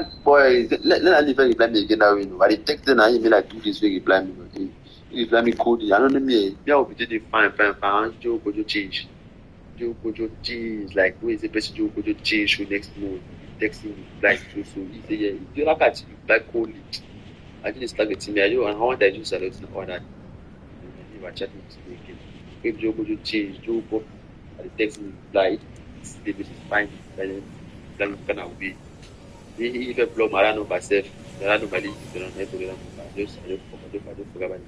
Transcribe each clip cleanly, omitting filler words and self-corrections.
that boy, let me reply me again now. I dey text them and he be like 2 days wey reply me. He reply me coldly. I don't know me. Me I will be doing fine. Joe Kojo change. Joe Kojo change. Like where is the person Joe Kojo change for next month? He text him reply so. He say yeah. You look at you reply coldly. I just start getting me. I don't want that just select all that. If I chat with me again. If Joe Kojo change, Joe Kojo I text him reply. The basis fine. Then kind of way. If I blow my number myself, I don't know my list is on every number. I just forget about it.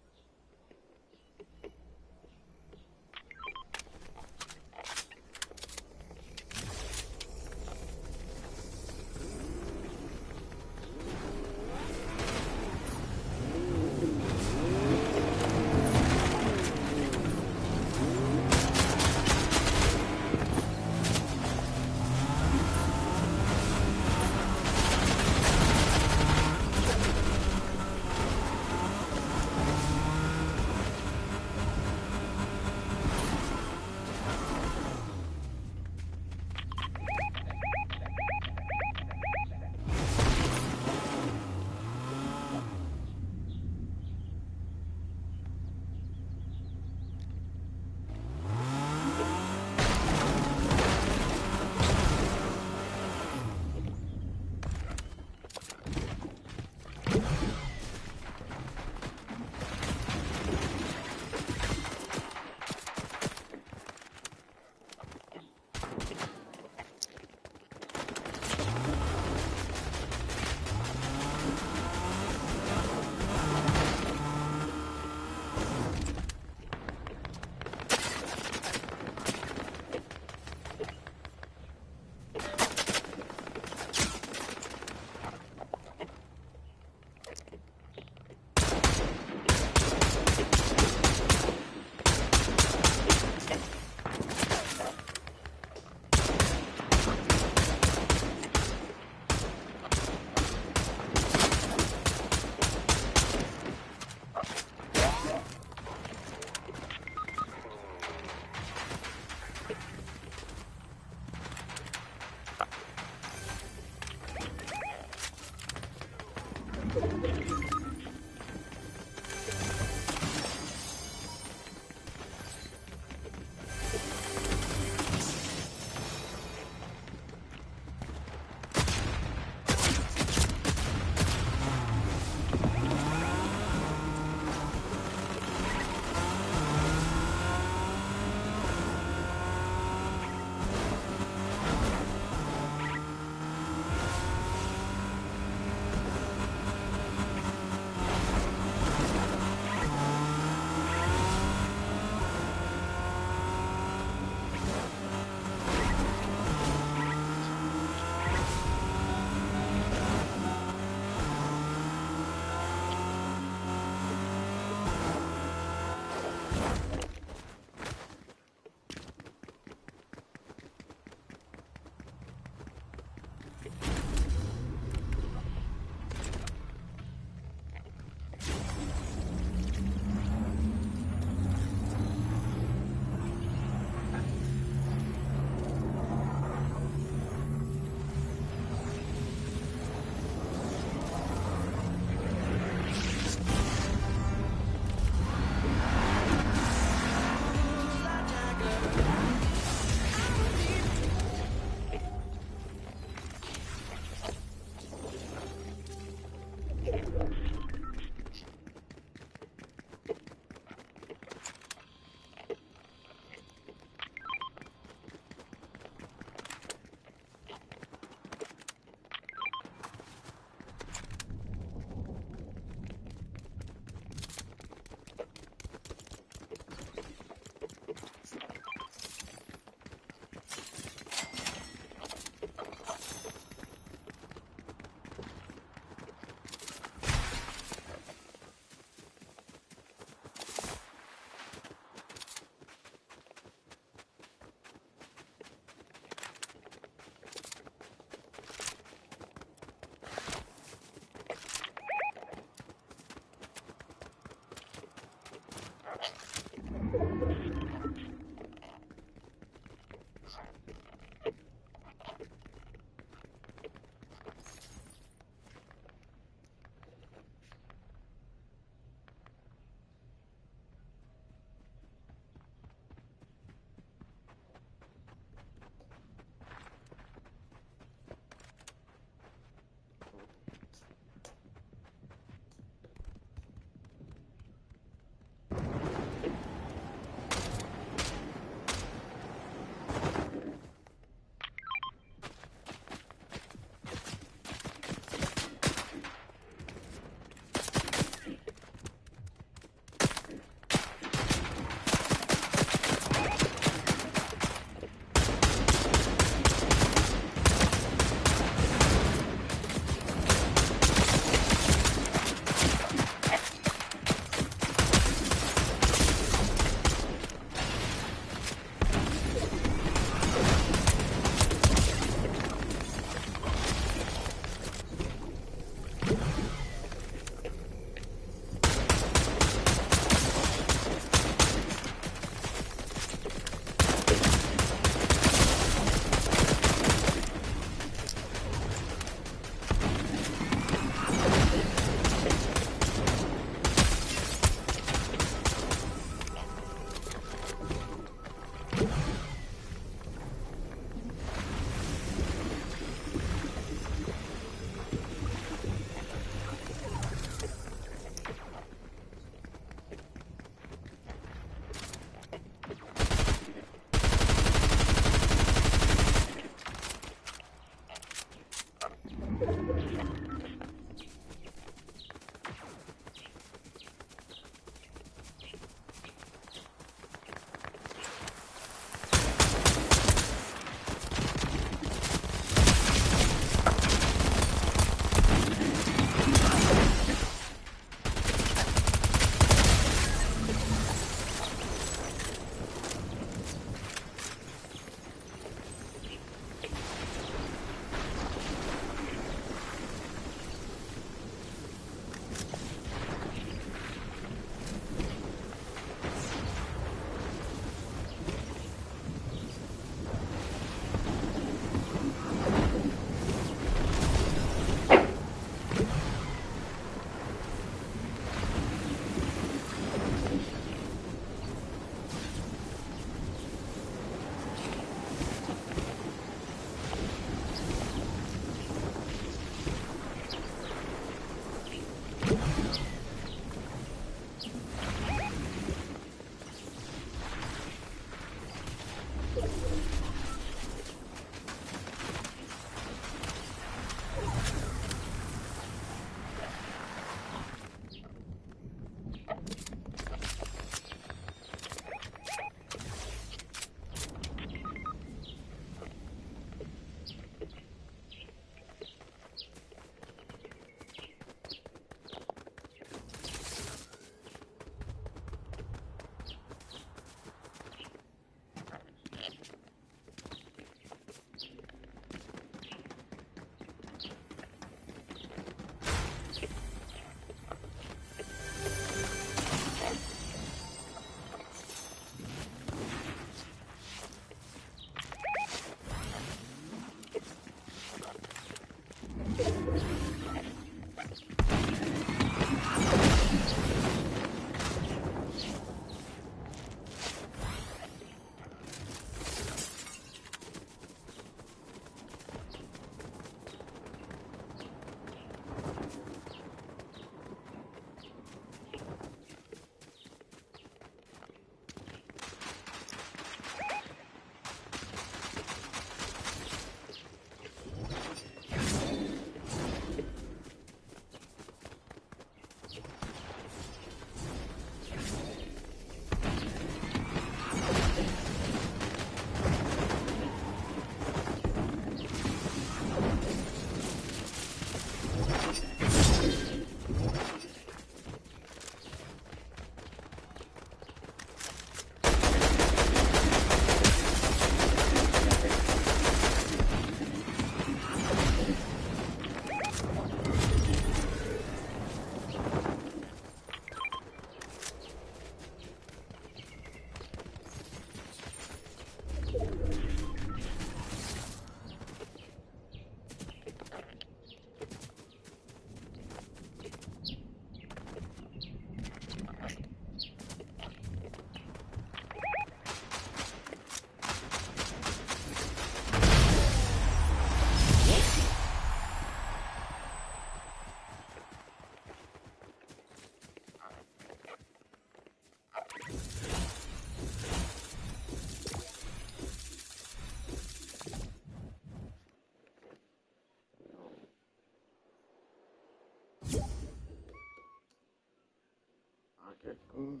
Mm.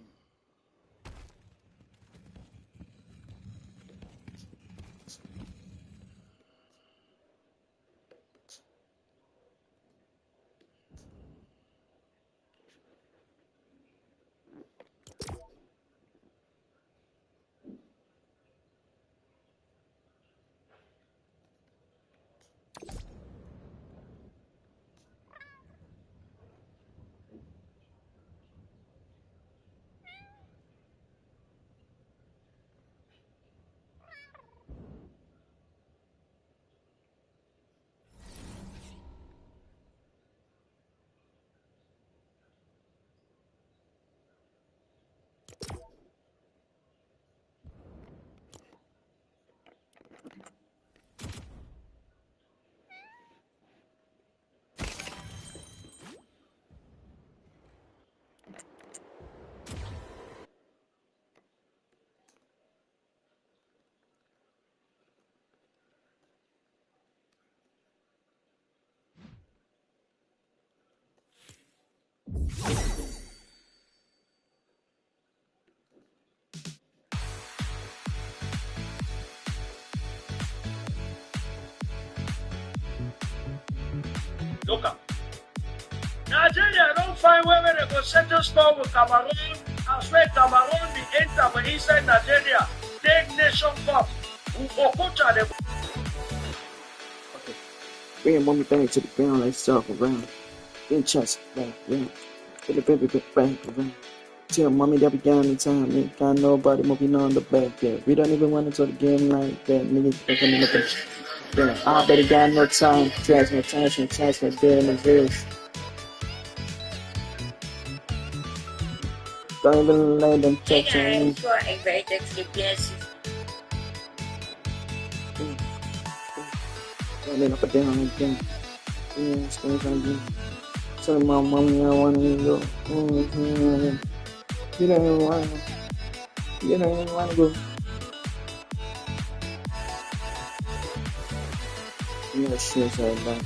Look up. Nigeria don't find where they go settle score with Cameroon. I swear Cameroon be enter but inside Nigeria. Take nation cup. Who go coach them? Okay. Bring mommy back to the ground like soft around. Then chest back, yeah. Get the baby back around. Tell mommy that we got in time, ain't got nobody moving on the back, yeah. We don't even want to talk the game like that, niggas fucking in the back. Yeah, I bet he got no time, trash my dead in the verse. Don't even let them touch on me. Running up and down again. Yeah, it's going to be. Tell my mommy I want to go. You don't want to. You don't want to go. Yeah, shit, like that.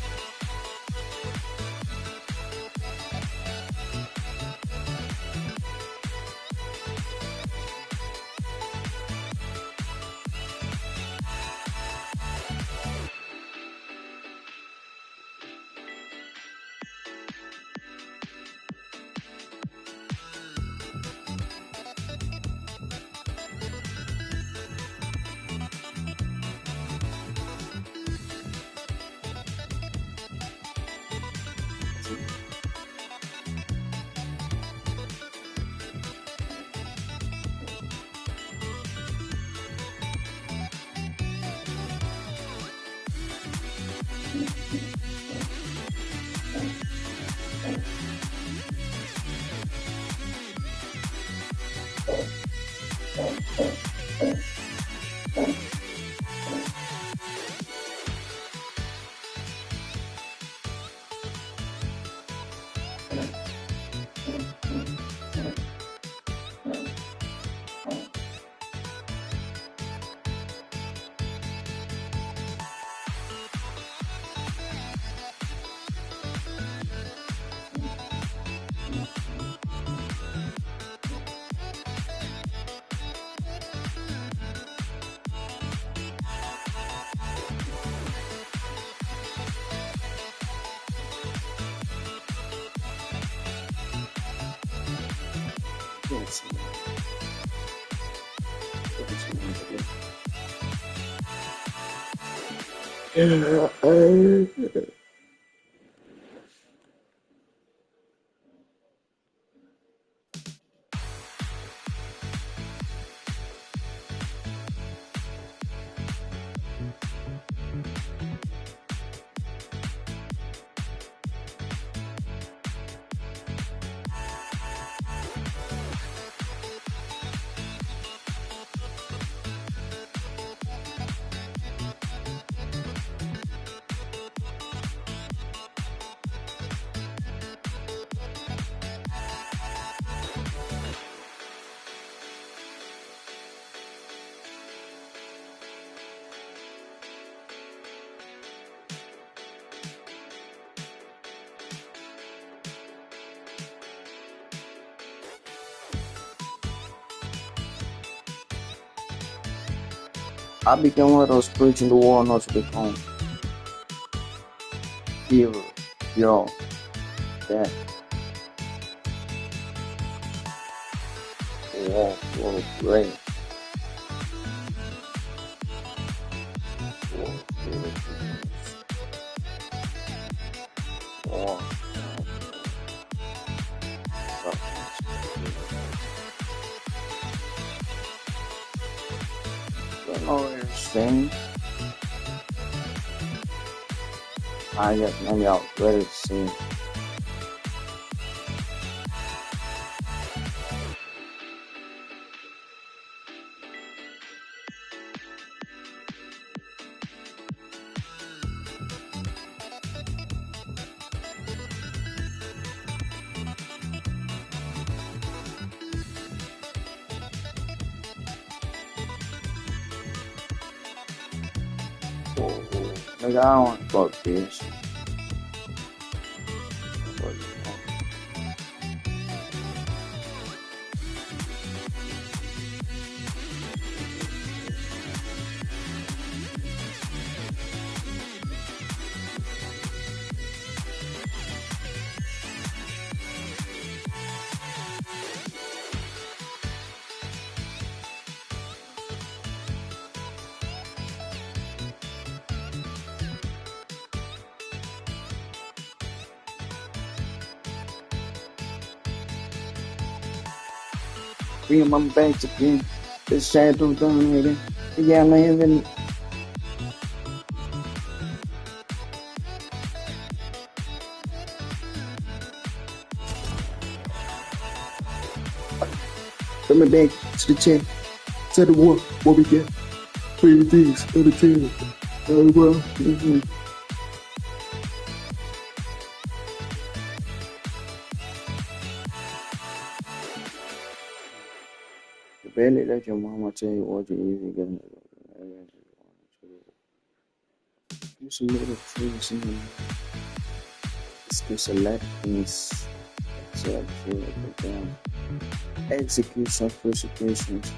Yes. I became one of those preaching the wall not to become evil, yo, that. Yeah, well, great. Thing. I guess maybe I'll let it see. Nigga, I don't want to fuck this. Bring your mama back again. This shadow down again. Yeah, I'm even. Bring me back to the chair. To the war. What we get? Three things. Every team. Very well. Mm-hmm. Barely let your mama tell you what you even get. You some little things in there. It's a lot of things. So I feel like down. Execute some persecutions.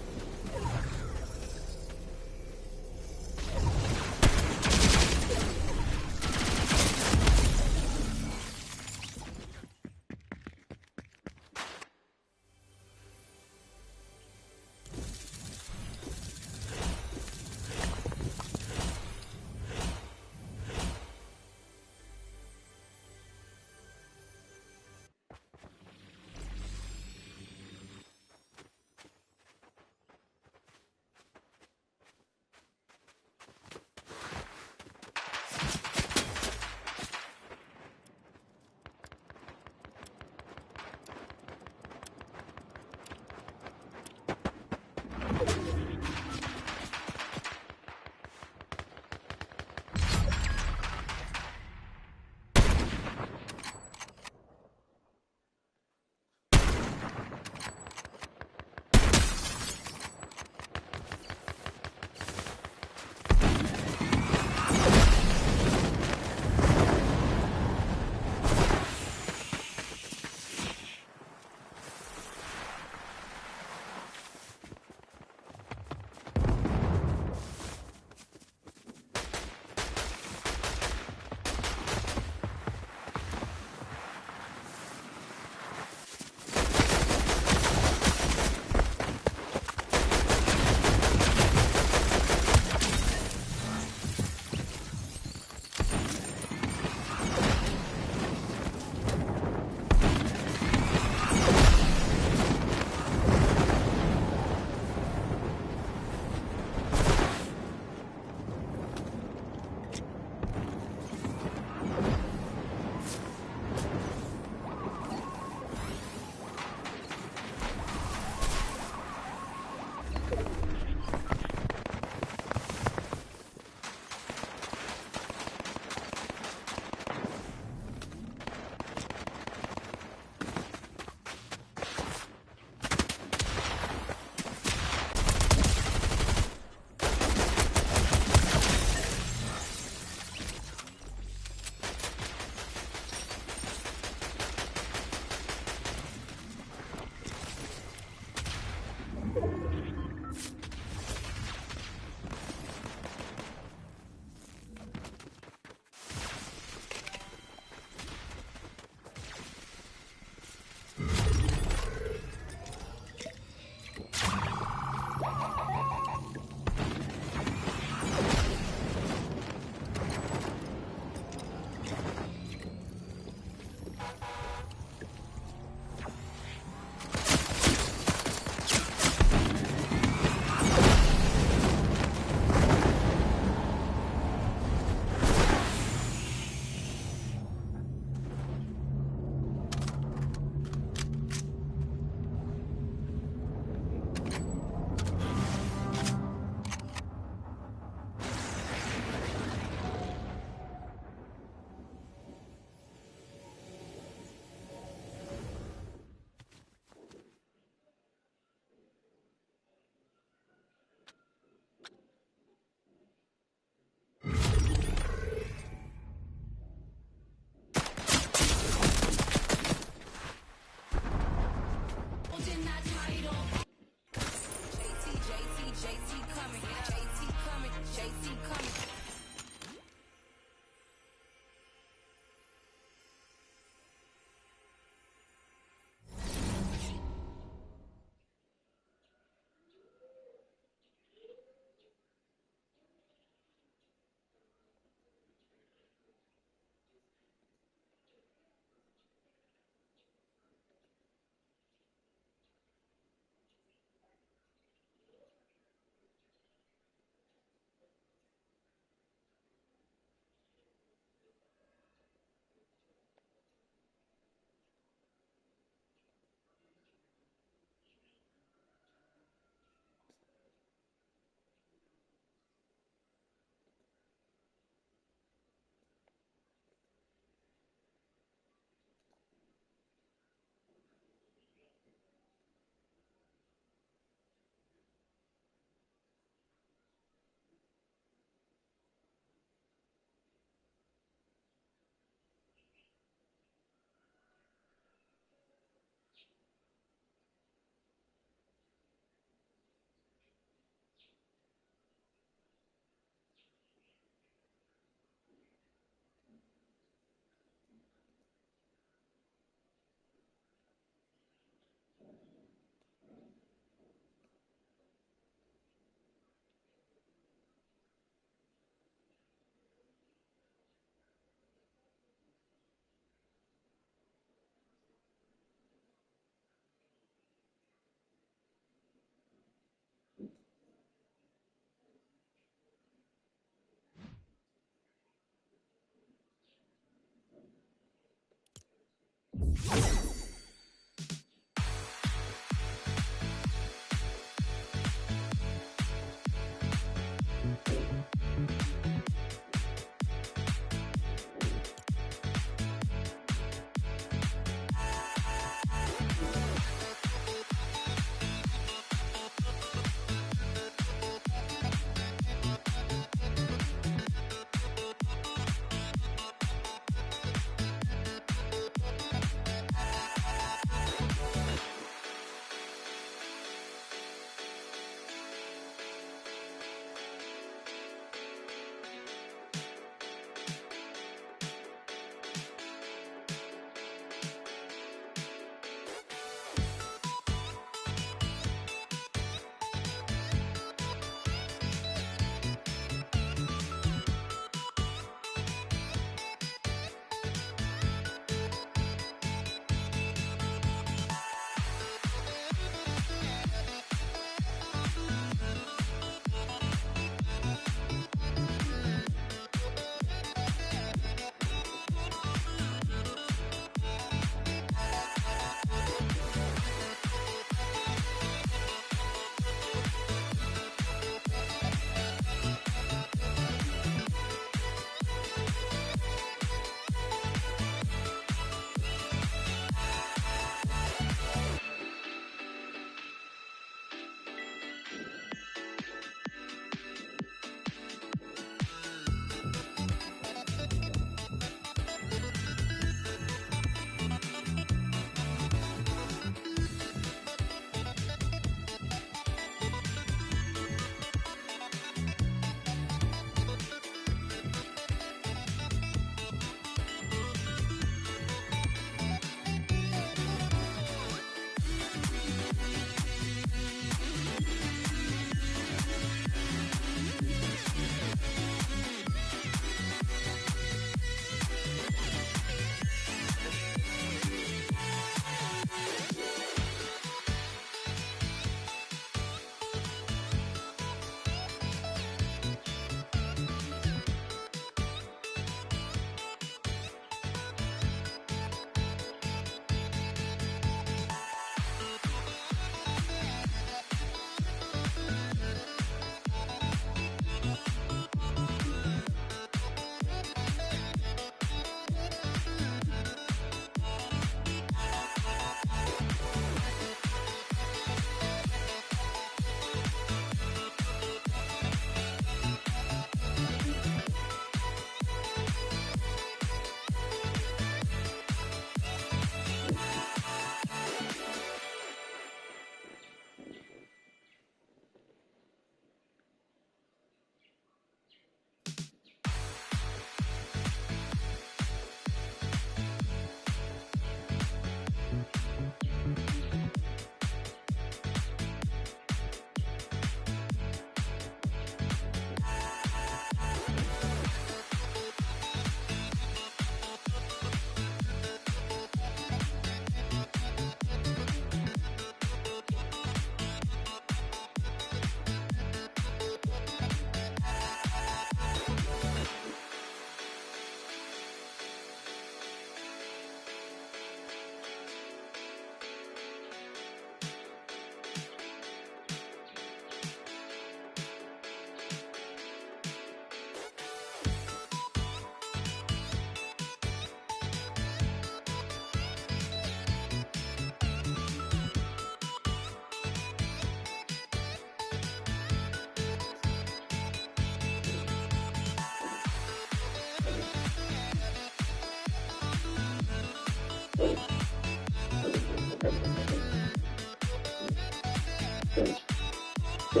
Oh, oh,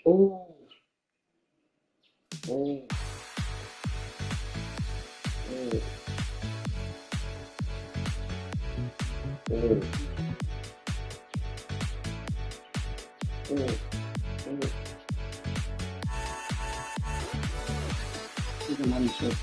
oh, oh, oh, oh. Look at my shirt.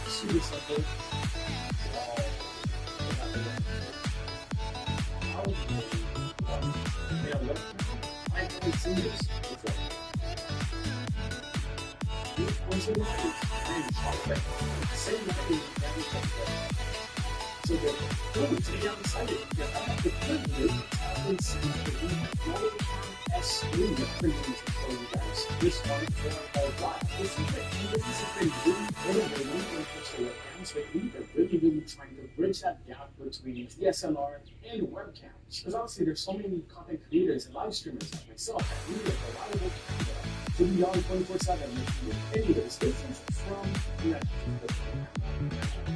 Super simple. I've seen this before. Once in a while, I am shocked. Same way every time. So the take down the side. I have the privilege of having seen the knowledge as in the privilege to show you guys this one for a while. This is a thing really interesting webcams, but they're really trying to bridge that gap between DSLR and webcams. Because honestly, there's so many content creators and live streamers like myself that need a reliable camera to be on 24/7 with any of this distance from the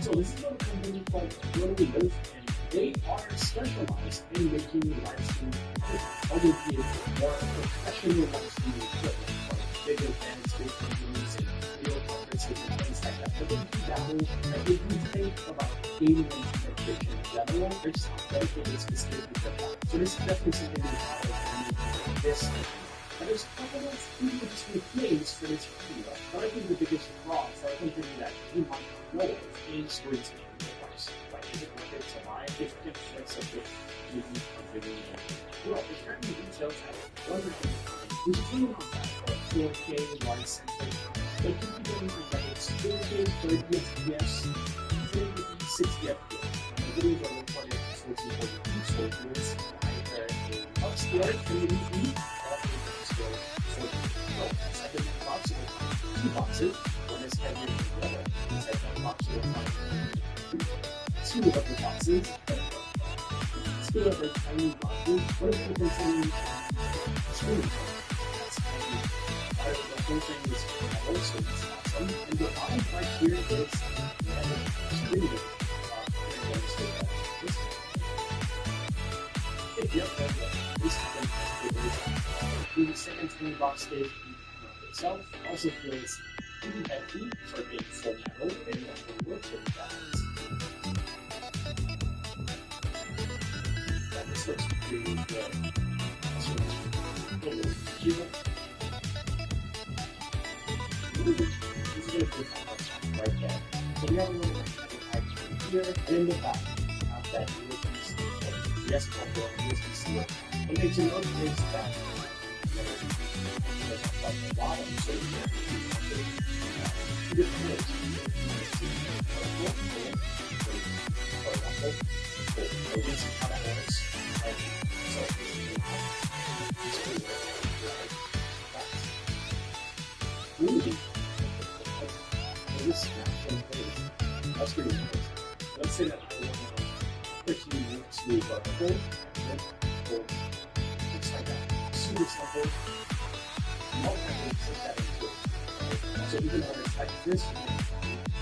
So this is a company called Globally Live, and they are specialized in making live streaming equipment, albeit more professional live streaming equipment for big events, big companies, and video conferences and things like that. But if you dabble, and if you think about gaming and communication in general, they're just not dedicated specifically for that. So this is definitely something we have this. And there's a couple of interesting names for this video, but I think the biggest draw for a company that you might not know of is going to be the price. Like, is it worth it to buy? If you can flex a bit, you can company. Well, there's currently details at $100, which is really not bad for a 4K wide center. But you can get in that it's 4K 30 FPS, 60 FPS. The videos are recorded at 1440p, so it's either a upscale 1080p second box with 2 boxes. One is heavier than the other. The second box will find 2 of the boxes. 2 of the tiny boxes. What if you contain screen? That's tiny. The whole thing is metal, so it's awesome. And the bottom part here is screen. The second tiny box stage itself also feels pretty heavy for being full metal and nothing works with that. Yeah, this looks pretty good. So, here. This is a good right there. So we have a little bit here and in the back. That USB-C, yes, USB-C. What makes it note is that at the bottom, so you can two different ways. So this is how that works. So really, this that's pretty nice. Let's say that I want to quickly move to vertical, and then looks like that. Super simple. Put that into it. So even when it's like this,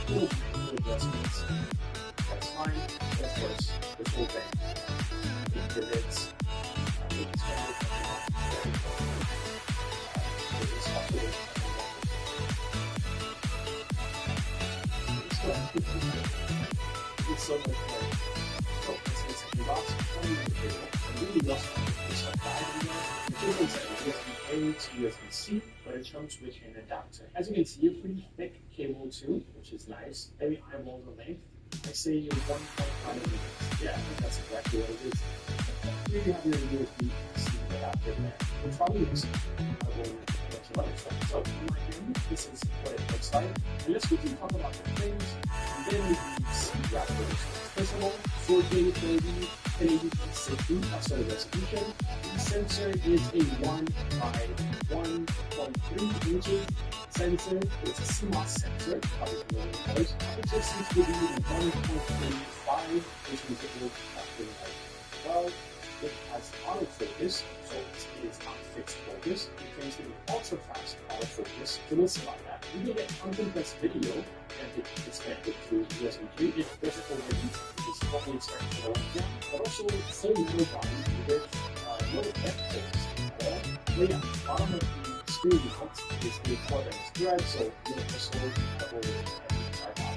you can make adjustments. That's fine. But of course, this whole thing, it pivots. It's so much more. So it's the second box. And really also it's a 5 in there. The difference is USB-A to USB-C, but it comes with an adapter. As you can see, a pretty thick cable too, which is nice. Maybe eyeball the length. I say 1.5 meters. Yeah, I think that's exactly what it is. Here you have your USB-C adapter there. Which probably is so in my opinion, this is what it looks like. And let's quickly talk about the things. then we see the outputs. First of all, 4K 30, 1080p 60, that's the resolution. The sensor is a 1 by 1.3 inches sensor. It's a CMOS sensor, obviously, it just seems to be 1.35, which means it will capture light as well. It has autofocus, so it is not fixed focus. It claims to be ultra fast autofocus. So let's see about that. You can get uncompressed video, and it's connected to USB 3. It doesn't overheat, it's probably starting to lower down, but also full metal body with no depth holes at all. But yeah, bottom of the screen mount is a 12-inch thread, so you don't just hold the whole tripod.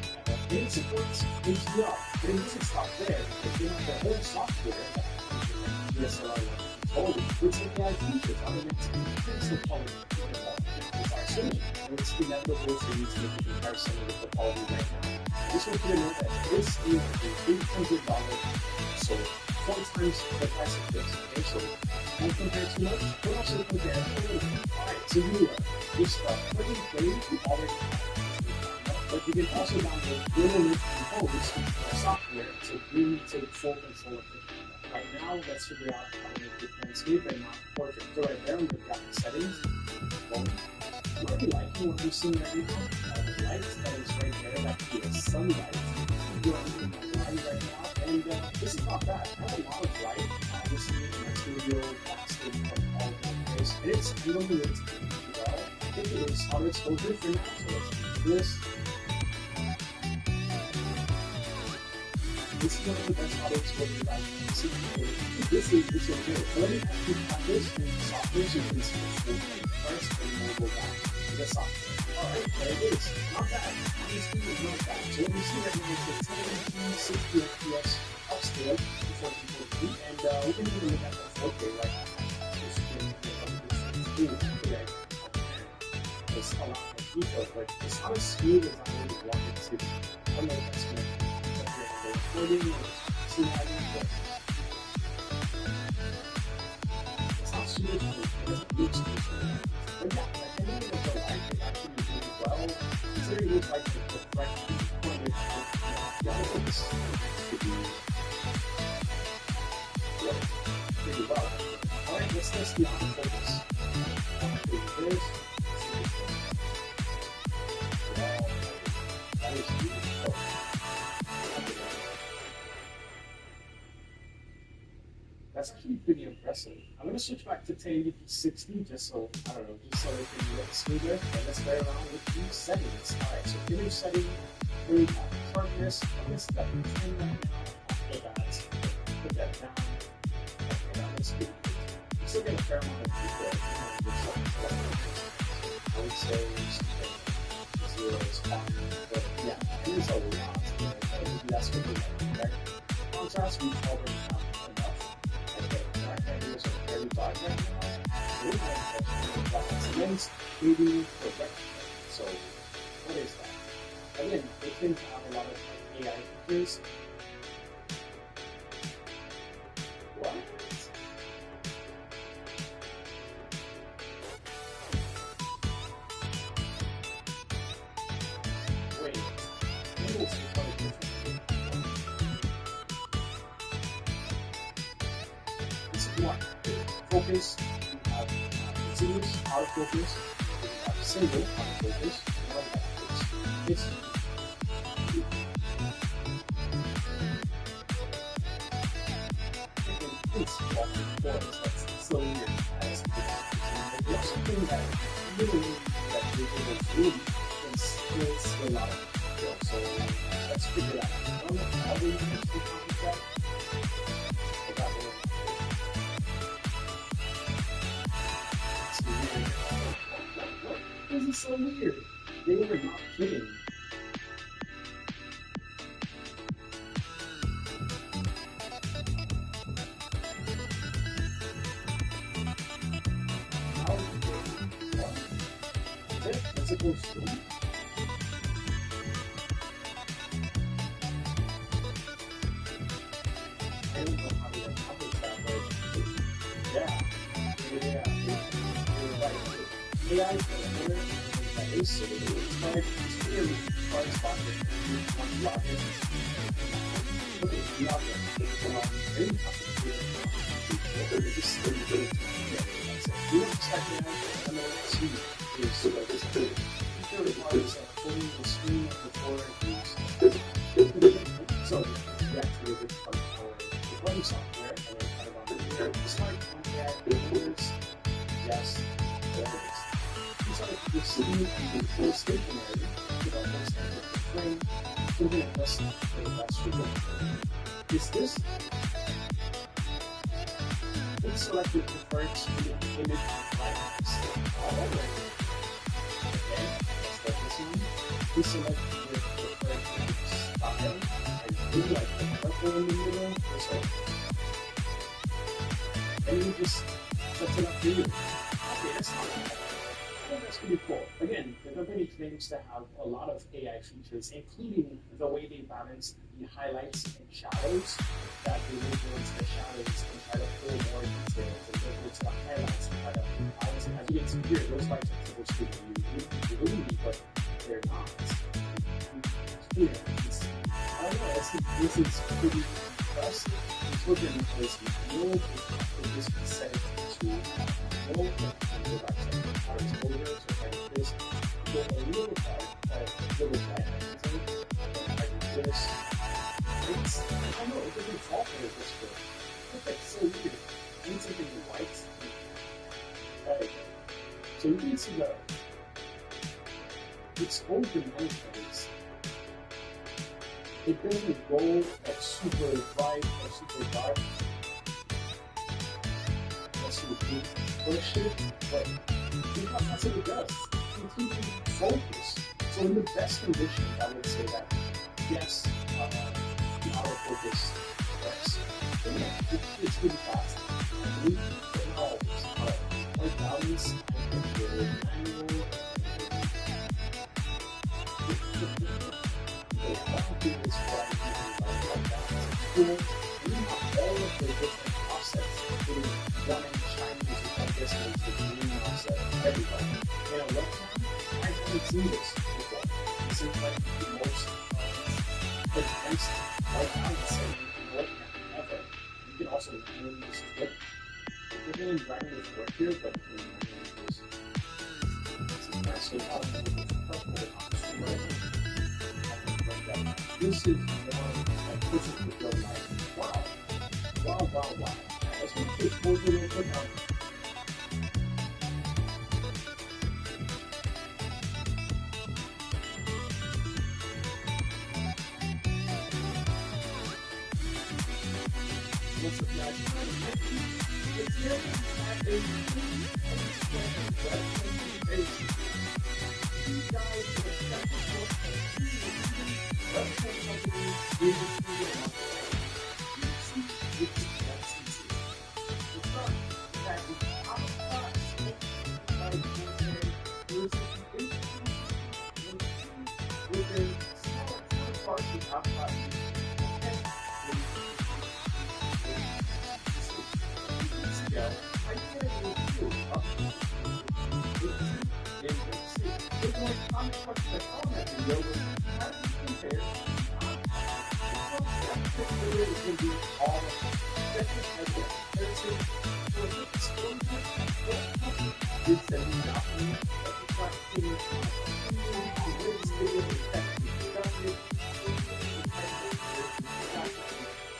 And it supports HDR, but it doesn't stop there because they have the whole software that DSLR quality, which is AI features on the next pixel quality is our streaming. And it's inevitable for you to make a comparison with the quality right now. I just want you to know that this is an $800, so 4 times the price of this. Okay, so don't compare too much, but also compare a little bit. Alright, so you just plug and play, you already have, but you can also download Windows Compose software to bring to full control of it. Right now, let's figure out how to make the landscape and not portrait. So right there, we've got the settings. Well, I'm already liking what I'm seeing right now. The light that is right there, that is sunlight. You're in my line right now, and this is not bad. I have a lot of light, obviously, material, plastic, all over the place. And it's illuminating well. I think it is auto exposure for now, so let's do this. This is one of the best auto exposure that I can see. This is good. Let me actually have this in software so you can see the full thing first, and then we'll go back to the software. Alright, there it is. Not bad. Honestly, it's not bad. So what we see right now is the 1080p 60 FPS upscale to 1440p, and we can even look at the 4K right now. This is today. It's a lot more detailed, but it's not as smooth as I really want it to be. I don't know if that's going to recording or cinematic, but it's not super cool. It doesn't look super cool. But yeah, like anything with the light is actually doing well. Considering it looks like the fresh footage of the autofocus could be pretty well. Alright, let's test the autofocus. Take this. Wow, that is beautiful. That's actually pretty impressive. I'm going to switch back to 1080p 60 just so, I don't know, just so it can look smoother. And let's play around with the settings. Alright, so image setting, we have sharpness. I'm going to step 10 right now. After that, put that down. Okay, that looks good. You still get a fair amount of detail. I would say something 0 is fine. But yeah, it is a lot. Maybe that's what we like, right? Contrast, we already have enough. Okay, my head is very dark right now. It's against 80 perfection. So, what is that? Again, they tend to have a lot of AI features. What? Wait, maybe we'll see what it is. Focus, we have continuous autofocus, we have single autofocus, and all that. It's that's so weird. The other thing that really that we will do is still a lot of detail. So let's figure that out. I don't know how we can accomplish that. But that will. This is so weird. They were not kidding. How? What? That's a cool story. I don't know how to accomplish that, but yeah. You're right. AI is the winner. That is so weird. It's weird. spot with one login. Okay, login. Then you have to create an account. It's just you don't just like MLS is so like this. It requires pulling the screen before it use. So we activated our running software and then kind of on here. Start contact numbers. Yes, there it is. These are the screen and the full stationary. Let's enter the frame. So we're going to press the last trigger. Is this? Please select your preferred screen image icons. Okay, let's let this one. Please select your preferred image style. I do like the purple in the middle. This way. And you just set it up for you. Okay, that's not bad. I think that's pretty cool. Again, the company claims to have a lot of AI features, including the way they balance the highlights and shadows, that they will go into the shadows and try to pull more details, and go into the highlights and try to balance. As you can see here, those lights are supposed to be gloomy, but they're not. Here, I don't know, this is pretty impressive. It's looking as no, this can set it to no, and go back to our exposure, so like this, go a little bit, like this. It's, I don't know, it doesn't fall for this good. It's so weird. I need something white. Right. So you can see it's open anyways. It doesn't go like super bright or super dark. Unless you push it, but that's what it does. It keeps you focused. So in the best conditions, I would say that yes, the autofocus works. But yeah, it's really fast. And we can always white balance and control manual. Do this for like that. Cool. We have all of the different offsets, including one in Chinese, which I guess is the green offset of everybody. In a webcam, I haven't seen this before. This is like the most advanced white balance in webcam ever. You can also manually use it. We're doing grinding with work here, but we manually use so this is one that pushes the real life. Wow. Let's make this over real quick now. What's the flash? It's here at a you guys are technical website companies, industry, and it's not that it's outside within smaller parts of outside.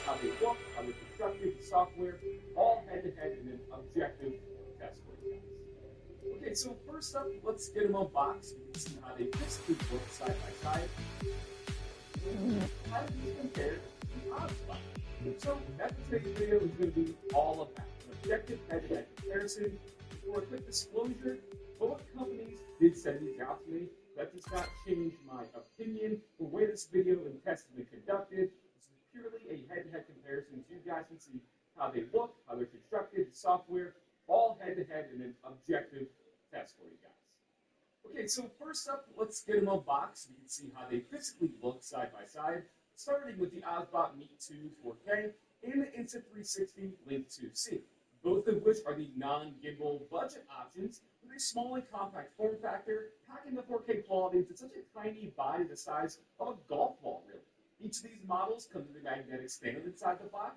How they work, how they're constructed, software, all head-to-head in an objective test for you guys. Okay, so first up, let's get them unboxed. You can see how they physically work side by side. How do these compare to Hotspot? So that's what today's video is going to be all about. An objective head-to-head comparison. For a quick disclosure, both companies did send these out to me. That does not change my opinion for where this video and test has been conducted. This is purely a head-to-head comparison so you guys can see how they look, how they're constructed, the software, all head-to-head in an objective test for you guys. Okay, so first up, let's get them unboxed. You can see how they physically look side by side. Starting with the Ozbot Meet 2 4K and the Insta 360 Link 2C. both of which are the non-gimbal budget options with a small and compact form factor, packing the 4K quality into such a tiny body the size of a golf ball, really. Each of these models comes with a magnetic stand inside the box.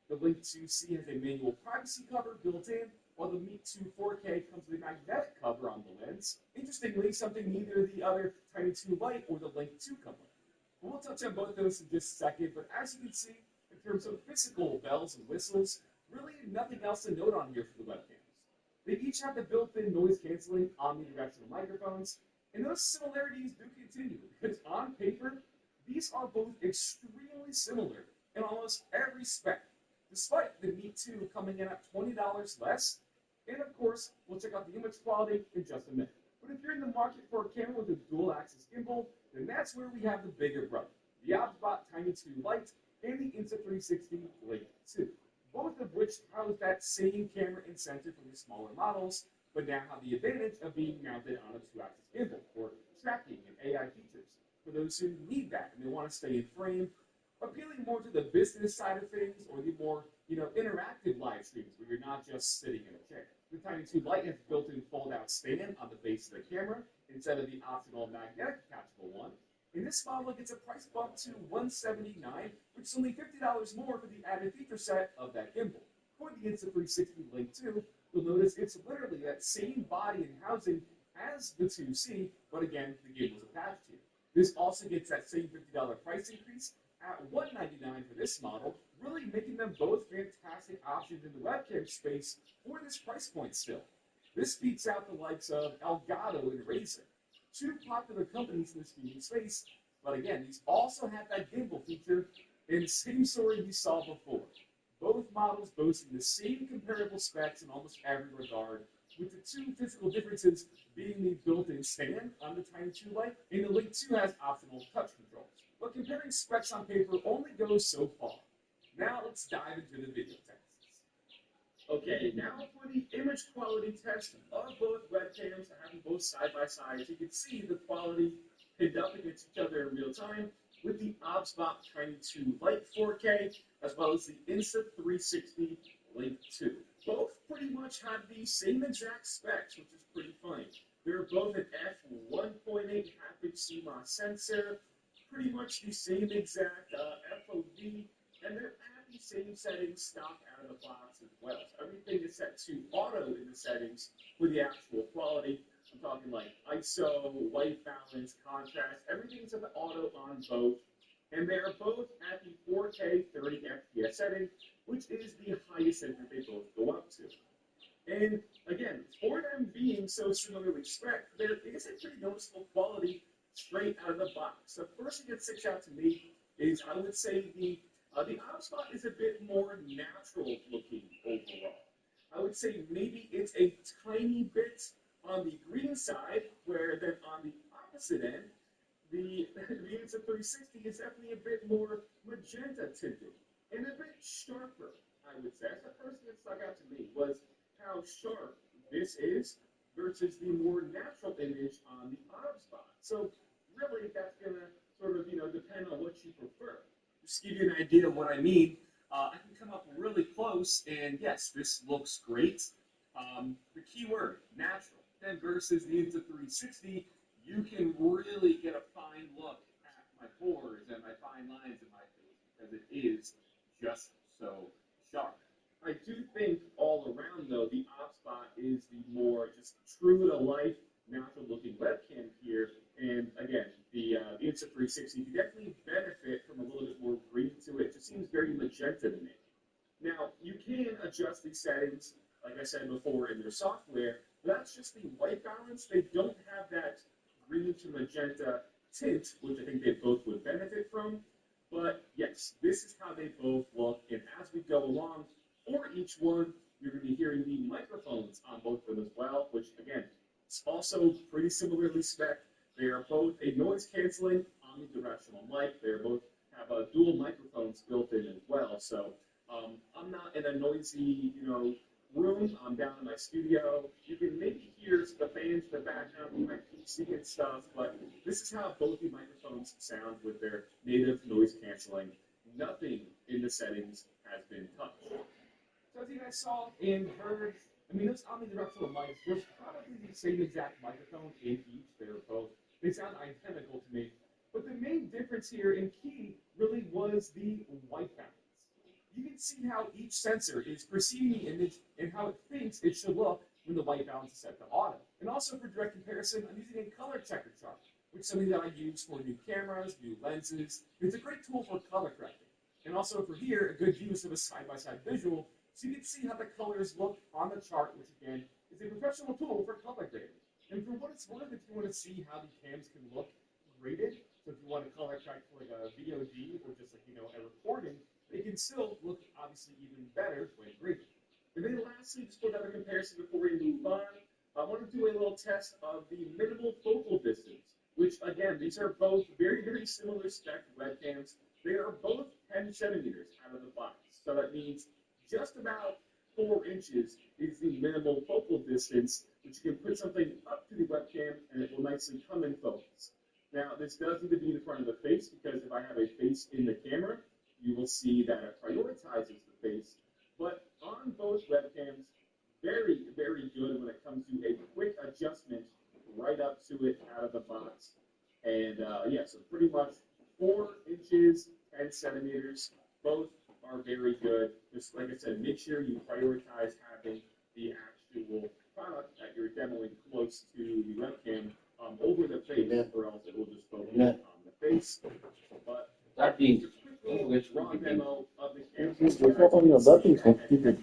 The Link 2C has a manual privacy cover built in, while the Meet 2 4K comes with a magnetic cover on the lens. Interestingly, something neither the other Tiny 2 Lite or the Link 2 come with. We'll touch on both of those in just a second, but as you can see, in terms of physical bells and whistles, really nothing else to note on here for the webcams. They each have the built-in noise-canceling omnidirectional microphones, and those similarities do continue, because on paper, these are both extremely similar in almost every spec, despite the Meet 2 coming in at $20 less. And of course, we'll check out the image quality in just a minute. But if you're in the market for a camera with a dual-axis gimbal, then that's where we have the bigger brother, the ObsBot Tiny 2 Lite and the Insta360 Link 2, both of which house that same camera and sensor for the smaller models, but now have the advantage of being mounted on a two-axis gimbal for tracking and AI features for those who need that and they want to stay in frame, appealing more to the business side of things or the more interactive live streams where you're not just sitting in a chair. The Tiny 2 Lite has built-in fold-out stand on the base of the camera instead of the optional magnetic attachable one. And this model gets a price bump to $179, which is only $50 more for the added feature set of that gimbal. For the Insta360 Link 2, you'll notice it's literally that same body and housing as the 2C, but again, the gimbal's attached here. This also gets that same $50 price increase at $199 for this model, really making them both fantastic options in the webcam space for this price point still. This beats out the likes of Elgato and Razer, two popular companies in the streaming space, but again, these also have that gimbal feature, and same story we saw before. Both models boasting the same comparable specs in almost every regard, with the two physical differences being the built-in stand on the Tiny 2 Lite, and the Link 2 has optional touch controls. But comparing specs on paper only goes so far. Now let's dive into the video tests. Okay, now for the image quality test of both webcams, having both side by side, you can see the quality pinned up against each other in real time with the ObsBot Tiny 2 Lite 4K, as well as the Insta360 Link 2. Both pretty much have the same exact specs, which is pretty funny. They're both an f1.8 half-inch CMOS sensor, pretty much the same exact FOV, and they're at the same settings stock out of the box as well. So everything is set to auto in the settings for the actual quality. I'm talking like ISO, white balance, contrast, everything's at the auto on both. And they are both at the 4K 30 FPS setting, which is the highest setting that they both go up to. And again, for them being so similarly spec, there is a pretty noticeable quality straight out of the box. The first thing that sticks out to me is I would say the ObsBot is a bit more natural looking overall. I would say maybe it's a tiny bit on the green side, where then on the opposite end, the Insta360 is definitely a bit more magenta tinted and a bit sharper, I would say. That's the first thing that stuck out to me was how sharp this is versus the more natural image on the ObsBot. So really that's going to sort of, depend on what you prefer. Just to give you an idea of what I mean, I can come up really close, and yes, this looks great. The keyword, natural. Then versus the Insta360, you can really get a fine look at my pores and my fine lines in my face because it is just so sharp. I do think all around, though, the ObsBot is the more just true-to-life, natural-looking webcam here. And again, the Insta360, you definitely benefit from a little bit more green to it. It just seems very magenta to me. Now, you can adjust these settings, like I said before, in their software. That's just the white balance. They don't have that green to magenta tint, which I think they both would benefit from. But yes, this is how they both look. And as we go along, for each one, you're going to be hearing the microphones on both of them as well, which again, it's also pretty similarly spec. They are both a noise-canceling omnidirectional mic. They both have dual microphones built in as well. So I'm not in a noisy, room. I'm down in my studio. You can maybe hear the fans in the background from my PC and stuff, but this is how both the microphones sound with their native noise canceling. Nothing in the settings has been touched. So as you guys saw and heard, I mean, those omnidirectional mics, there's probably the same exact microphone in each. They're both, they sound identical to me. But the main difference here in key really was the white balance. You can see how each sensor is perceiving the image and how it thinks it should look when the white balance is set to auto. And also for direct comparison, I'm using a color checker chart, which is something that I use for new cameras, new lenses. It's a great tool for color correcting. And also for here, a good use of a side-by-side visual, so you can see how the colors look on the chart, which again is a professional tool for color grading. And for what it's worth, if you want to see how the cams can look graded, so if you want to color correct for like a VOD or just like a recording, it can still look obviously even better when graded. And then lastly, just for another comparison before we move on, I want to do a little test of the minimal focal distance, which again, these are both very, very similar spec webcams. They are both 10 centimeters out of the box. So that means just about 4 inches is the minimal focal distance, which you can put something up to the webcam and it will nicely come in focus. Now, this does need to be in front of the face because if I have a face in the camera, you will see that it prioritizes the face. But on both webcams, very, very good when it comes to a quick adjustment right up to it out of the box. And yeah, so pretty much 4 inches, 10 centimeters, both are very good. Just like I said, make sure you prioritize having the actual product that you're demoing close to the webcam over the face, or else it will just focus on the face. But that is raw demo of the camera. It's not only about things complicated.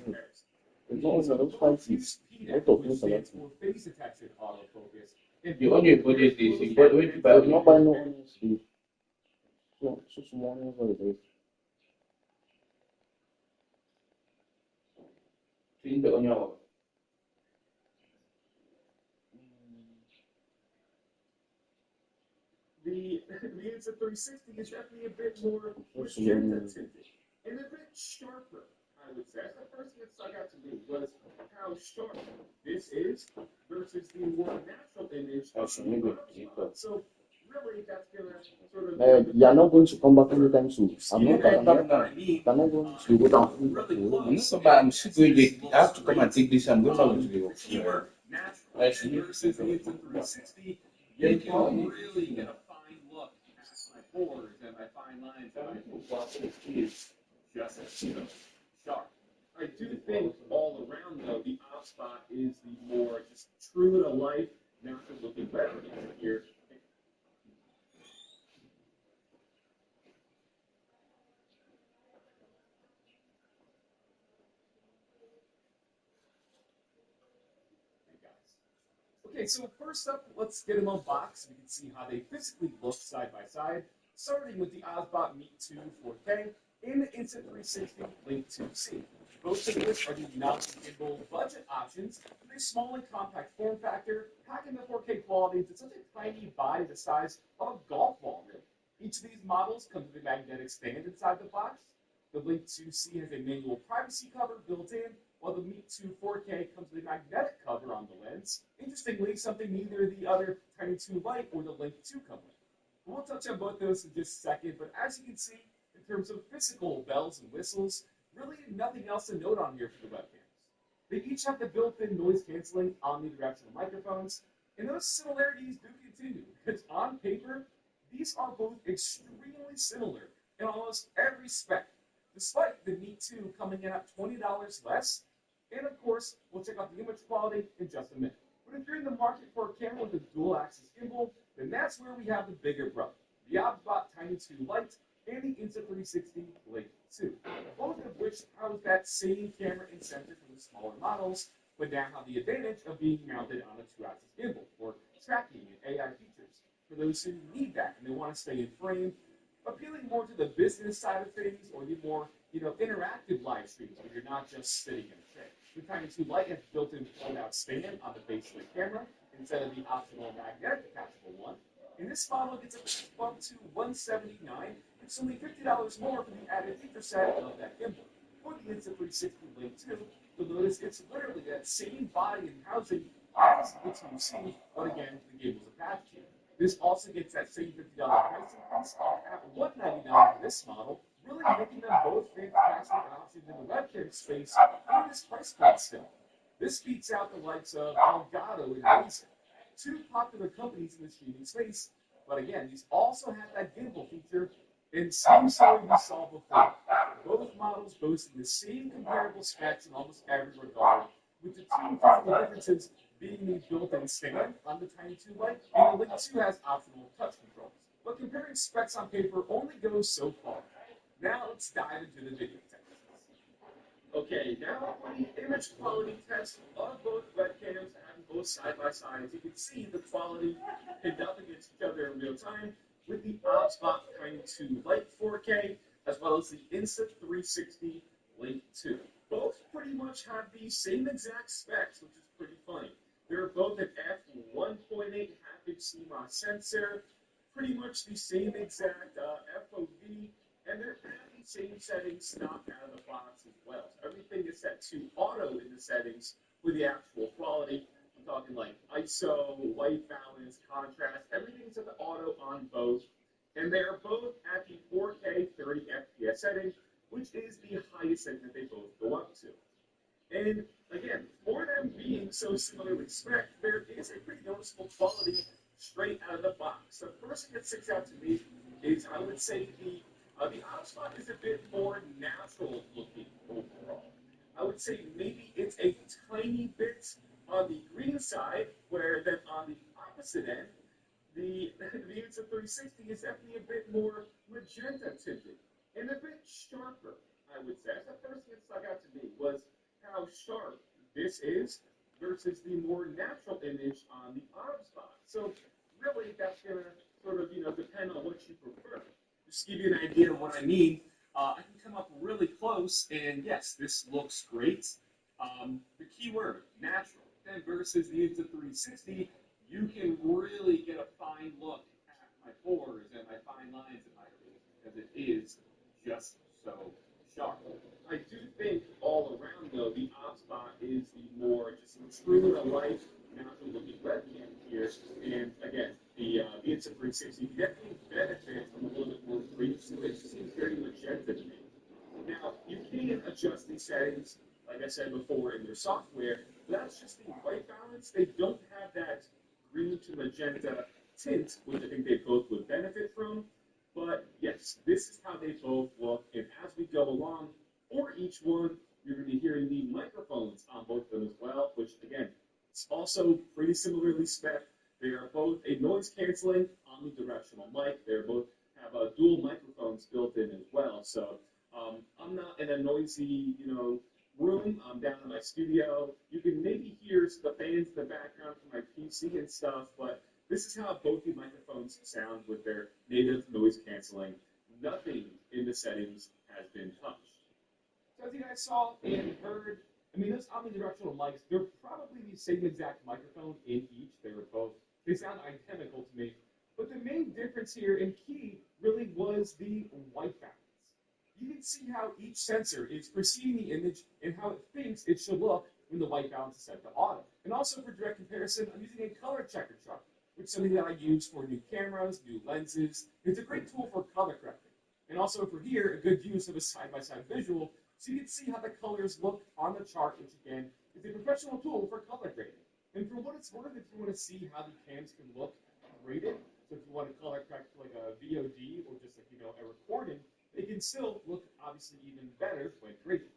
It's not only about fights. Which stands for face detection autofocus. the only project is in that way to buy But not by no honestly. No, it's just one over the day. on your The Insta 360 is definitely a bit more magenta tinted and a bit sharper, I would say. That's the first thing that stuck out to me was how sharp this is versus the more natural image of the Osmo. So really, that's gonna sort of. You're not going to come back anytime soon. I'm not You're going to go down. really close. I'm still going to have to come and take this. I'm going to the Pure natural versus the Insta 360. You're really gonna find look at my pores and my fine lines and my football is just sharp. I do think all around though the off spot is the more just true to life, natural looking better here. Okay, so first up, let's get them unboxed. We can see how they physically look side by side, starting with the Osbot Meet 2 4K and the Instant 360 Link 2C. Both of which are the non-gimbal budget options with a small and compact form factor, packing the 4K quality into such a tiny body the size of a golf ball, really. Each of these models comes with a magnetic stand inside the box. The Link 2C has a manual privacy cover built in, while the Meet 2 4K comes with a magnetic cover on the lens. Interestingly, something neither the other Tiny 2 Lite or the Link 2 come with. We'll touch on both those in just a second, but as you can see, in terms of physical bells and whistles, really nothing else to note on here for the webcams. They each have the built-in noise-canceling omnidirectional microphones, and those similarities do continue, because on paper, these are both extremely similar in almost every spec, despite the Meet 2 coming in at $20 less. And of course, we'll check out the image quality in just a minute. But if you're in the market for a camera with a dual-axis gimbal, then that's where we have the bigger brother, the Osbot Tiny 2 Lite and the Insta360 Link 2, both of which house that same camera and sensor from the smaller models, but now have the advantage of being mounted on a 2-axis gimbal for tracking and AI features. For those who need that and they want to stay in frame, appealing more to the business side of things or the more interactive live streams where you're not just sitting in a chair. The Tiny 2 Lite has built-in fold-out stand on the base of the camera instead of the optional magnetic detachable one. And this model gets a bump to $179. It's only $50 more for the added feature set of that gimbal. For the Insta360 Link 2, you'll notice it's literally that same body and housing as the 2C, but again, the gimbal's attached to it. This also gets that same $50 price increase at $199 for this model, really making them both fantastic options in the webcam space in this price point still. This beats out the likes of Elgato and Razer, two popular companies in the streaming space. But again, these also have that gimbal feature, and same story we saw before. Both models boasting the same comparable specs in almost every regard, with the two physical differences being the built-in stand on the Tiny 2 Lite, and the Link 2 has optional touch controls. But comparing specs on paper only goes so far. Now let's dive into the video tests. Okay, now for the image quality test of both webcams and both side by side. As you can see, the quality pinned up against each other in real time with the OBSBot Tiny 2 Lite 4K, as well as the Insta360 Link 2. Both pretty much have the same exact specs, which is pretty funny. They're both an f1.8 half-inch CMOS sensor, pretty much the same exact FOV, and they're at the same settings stock out of the box as well. So everything is set to auto in the settings with the actual quality. I'm talking like ISO, white balance, contrast, everything's at the auto on both. And they're both at the 4K 30 FPS setting, which is the highest setting that they both go up to. And again, for them being so similarly spec, there is a pretty noticeable quality straight out of the box. The first thing that sticks out to me is, I would say, the OBSBot is a bit more natural looking overall. I would say maybe it's a tiny bit on the green side, where then on the opposite end, the Insta360 is definitely a bit more magenta tinted and a bit sharper, I would say. That's the first thing that stuck out to me, was how sharp this is versus the more natural image on the OBSBot. So really, that's going to sort of, depend on what you prefer. Just to give you an idea of what I mean, I can come up really close, and yes, this looks great. The key word, natural. Then versus the Insta360, you can really get a fine look at my pores and my fine lines in my face, because it is just so sharp. I do think all around, though, the OBSBot is the more just true to life, natural looking webcam here. And again, the Insta360 definitely benefits from a little bit more green, so it seems very magenta to me. Now, you can adjust these settings, like I said before, in their software, but that's just the white balance. They don't have that green to magenta tint, which I think they both would benefit from. But yes, this is how they both look, and as we go along, for each one, you're going to be hearing the microphones on both of them as well, which again, it's also pretty similarly spec. They are both a noise canceling omnidirectional mic. They both have dual microphones built in as well. So I'm not in a noisy, room. I'm down in my studio. You can maybe hear the fans in the background from my PC and stuff, but this is how both the microphones sound with their native noise canceling. Nothing in the settings has been touched. So as you guys saw and heard, those omnidirectional mics, they're probably the same exact microphone in each. They sound identical to me. But the main difference here and key really was the white balance. You can see how each sensor is perceiving the image and how it thinks it should look when the white balance is set to auto. And also for direct comparison, I'm using a color checker chart, which is something that I use for new cameras, new lenses. It's a great tool for color correcting. And also for here, a good use of a side-by-side visual, so you can see how the colors look on the chart, which again is a professional tool for color grading. And for what it's worth, if you want to see how the cams can look graded, so if you want to color correct like a VOD or just like a recording, they can still look obviously even better when graded.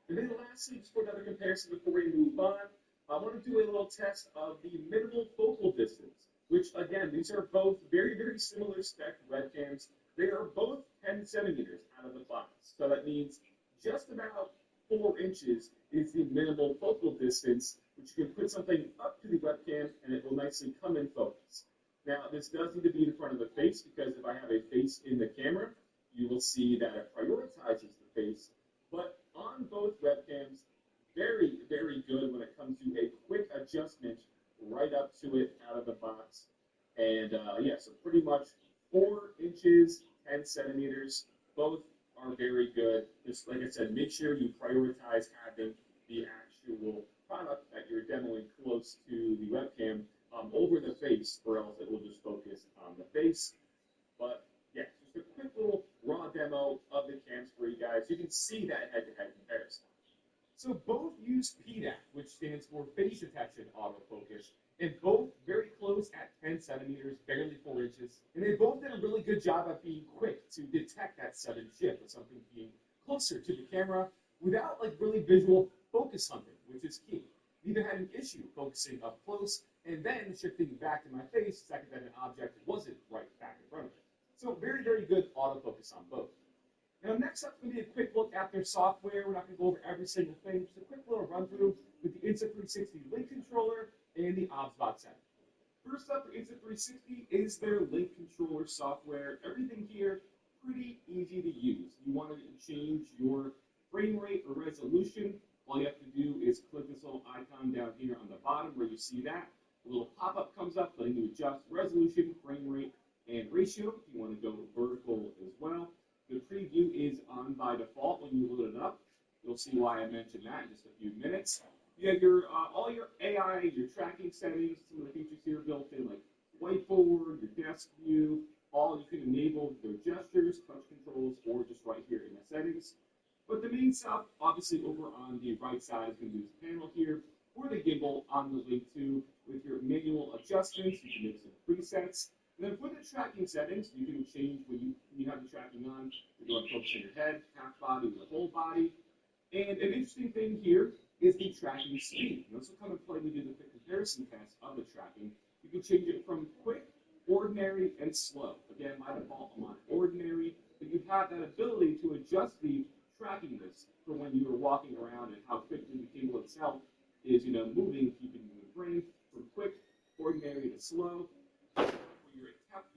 And then lastly, just for another comparison before we move on, I want to do a little test of the minimal focal distance, which again, these are both very, very similar spec webcams. They are both 10 centimeters out of the box. So that means just about 4 inches is the minimal focal distance, which you can put something up to the webcam and it will nicely come in focus. Now, this does need to be in front of the face, because if I have a face in the camera, you will see that it prioritizes the face. But on both webcams, very, very good when it comes to a quick adjustment right up to it out of the box. And so pretty much 4 inches, 10 centimeters, both are very good. Just like I said, make sure you prioritize having the actual product that you're demoing close to the webcam over the face, or else it will just focus on the face. But yeah, just just a quick little raw demo of the cams for you guys. You can see that head-to-head comparison. So both use PDAC, which stands for Face Detection Autofocus, and both very close at 10 centimeters, barely 4 inches. And they both did a really good job at being quick to detect that sudden shift of something being closer to the camera without like really visual focus hunting, which is key. Neither had an issue focusing up close and then shifting back to my face the second that an object wasn't right back in front of it. So very, very good autofocus on both. Now next up is going to be a quick look at their software. We're not going to go over every single thing, just a quick little run through with the Insta360 link controller and the OBSBot center. First up for Insta360 is their link controller software. Everything here pretty easy to use. You want to change your frame rate or resolution. All you have to do is click this little icon down here on the bottom where you see that. A little pop-up comes up letting you adjust resolution, frame rate, and ratio. If you want to go vertical as well. The preview is on by default when you load it up. You'll see why I mentioned that in just a few minutes. You have your all your AI, your tracking settings, some of the features here built in like whiteboard, your desk view, all you can enable with their gestures, touch controls, or just right here in the settings. But the main stuff, obviously over on the right side is going to be this panel here, or the gimbal on the Link 2 with your manual adjustments. You can make some presets. And then for the tracking settings, you can change when you have the tracking on, you want to focus on your head, half body, or the whole body. And an interesting thing here is the tracking speed. And this will come into play when we do the quick comparison test of the tracking. You can change it from quick, ordinary, and slow. Again, by default, I'm on ordinary, but you have that ability to adjust the tracking this for when you are walking around and how quickly the gimbal itself is, moving, keeping you in frame. From quick, ordinary, to slow.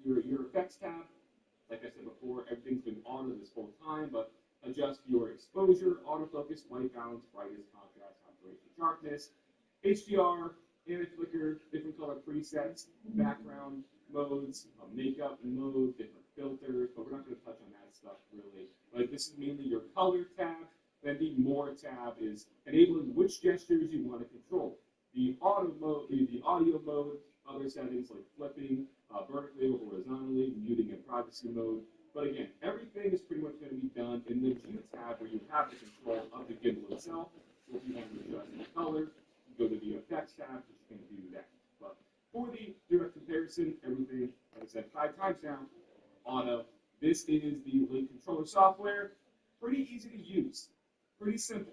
For your effects tab, like I said before, everything's been on this whole time, but adjust your exposure, autofocus, white balance, brightness, contrast, saturation, sharpness, HDR, anti-flicker, different color presets, background modes, makeup mode, different filters, but we're not going to touch on that stuff really. But this is mainly your color tab. Then the more tab is enabling which gestures you want to control. The auto mode, the audio mode, other settings like flipping, vertically or horizontally, muting and privacy mode. But again, everything is pretty much going to be done in the View tab where you have the control of the gimbal itself. So if you want to adjust the color, you go to the Effects tab, which you can do that. But for the direct comparison, everything, like I said 5 times now, auto. This is the Link controller software. Pretty easy to use, pretty simple.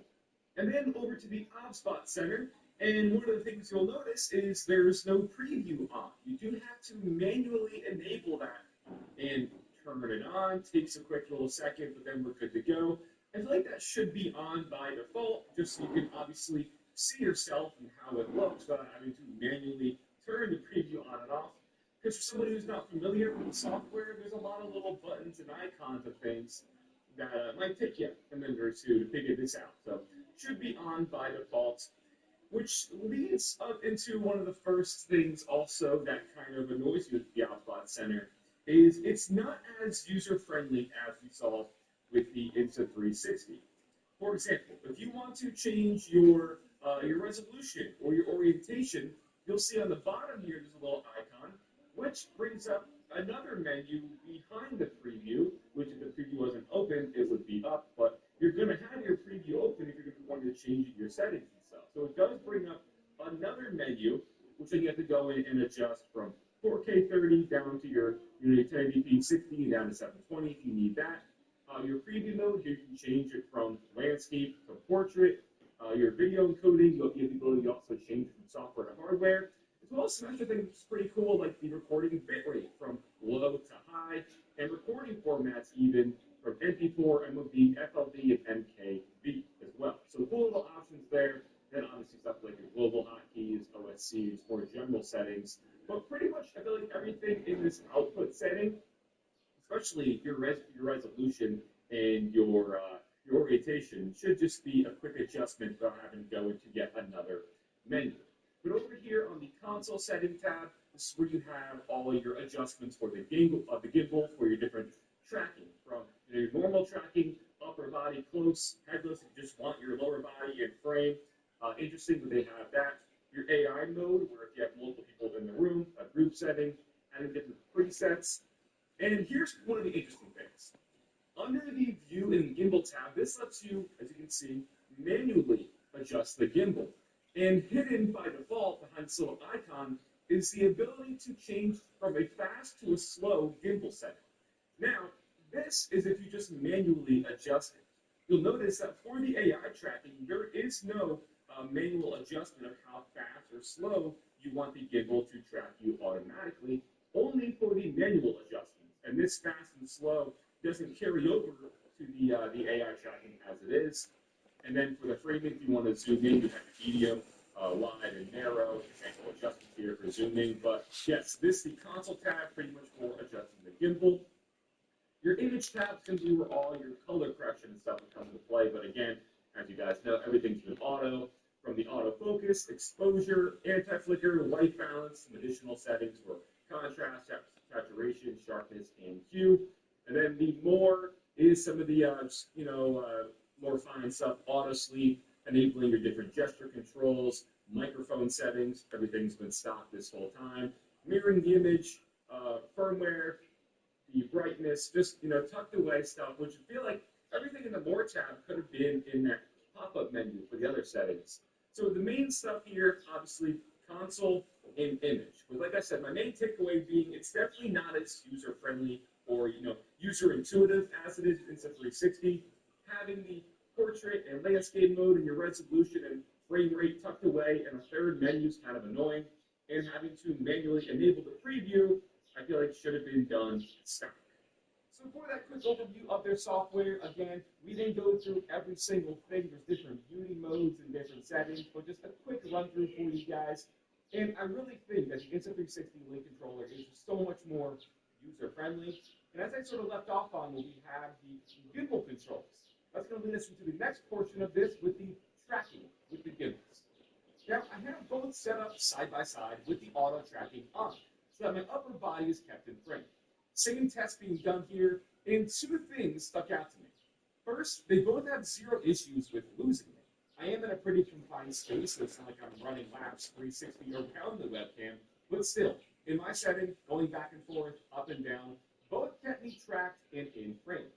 And then over to the OBSBot center. And one of the things you'll notice is there's no preview on. You do have to manually enable that and turn it on. Takes a quick little second, but then we're good to go. I feel like that should be on by default, just so you can obviously see yourself and how it looks without having to manually turn the preview on and off. Because for somebody who's not familiar with the software, there's a lot of little buttons and icons and things that might take you a minute or two to figure this out. So should be on by default. Which leads up into one of the first things also that kind of annoys you with the OBSBot Center is it's not as user-friendly as we saw with the Insta360. For example, if you want to change your resolution or your orientation, you'll see on the bottom here there's a little icon, which brings up another menu behind the preview, which if the preview wasn't open, it would be up, but you're going to have your preview open if you're going to want to change your settings and stuff. So it does bring up another menu, which then you have to go in and adjust from 4K 30 down to your 1080p 60 and down to 720 if you need that. Your preview mode, here you can change it from landscape to portrait. Your video encoding, you'll have the ability to also change from software to hardware. As well as some extra things that's pretty cool, like the recording bitrate from low to high, and recording formats even from MP4, MOV, FLV, and MKV as well. So cool little options there. Then obviously stuff like your global hotkeys, OSCs, more general settings. But pretty much I feel like everything in this output setting, especially your resolution and your orientation, should just be a quick adjustment without having to go into yet another menu. But over here on the console setting tab, this is where you have all your adjustments for the gimbal for your different tracking, from your normal tracking, upper body close, headless, if you just want your lower body in frame. Interesting that they have that. Your AI mode, where if you have multiple people in the room, a group setting, adding different presets. And here's one of the interesting things. under the View and Gimbal tab, this lets you, as you can see, manually adjust the gimbal. And hidden by default behind this little icon is the ability to change from a fast to a slow gimbal setting. Now, this is if you just manually adjust it. You'll notice that for the AI tracking, there is no manual adjustment of how fast or slow you want the gimbal to track you automatically, only for the manual adjustments. And this fast and slow doesn't carry over to the AI tracking as it is. And then for the framing, if you want to zoom in, you have medium, wide, and narrow. Example adjustments here for zooming. But yes, this the console tab pretty much for adjusting the gimbal. Your image tab is going to be where all your color correction and stuff will come into play. But again, as you guys know, everything's been auto. From the autofocus, exposure, anti-flicker, white balance, some additional settings for contrast, saturation, sharpness, and hue. And then the more is some of the more fine stuff, auto sleep, enabling your different gesture controls, microphone settings. Everything's been stocked this whole time. Mirroring the image, firmware, the brightness, just tucked away stuff, which I feel like everything in the More tab could have been in that pop-up menu for the other settings. So the main stuff here, obviously, console and image. But like I said, my main takeaway being it's definitely not as user-friendly or user-intuitive as it is in Insta360. Having the portrait and landscape mode and your resolution and frame rate tucked away in a third menu is kind of annoying. And having to manually enable the preview, I feel like should have been done stock. So for that quick overview of their software, again, we didn't go through every single thing. There's different viewing modes and different settings, but just a quick run through for you guys. And I really think that the Insta360 Link controller is so much more user-friendly. And as I sort of left off on, we have the gimbal controls. That's going to lead us into the next portion of this with the tracking with the gimbals. Now, I have both set up side by side with the auto tracking on, so that my upper body is kept in frame. Same test being done here, and two things stuck out to me. First, they both have zero issues with losing me. I am in a pretty confined space, so it's not like I'm running laps 360 around the webcam, but still, in my setting, going back and forth, up and down, both kept me tracked and in frame.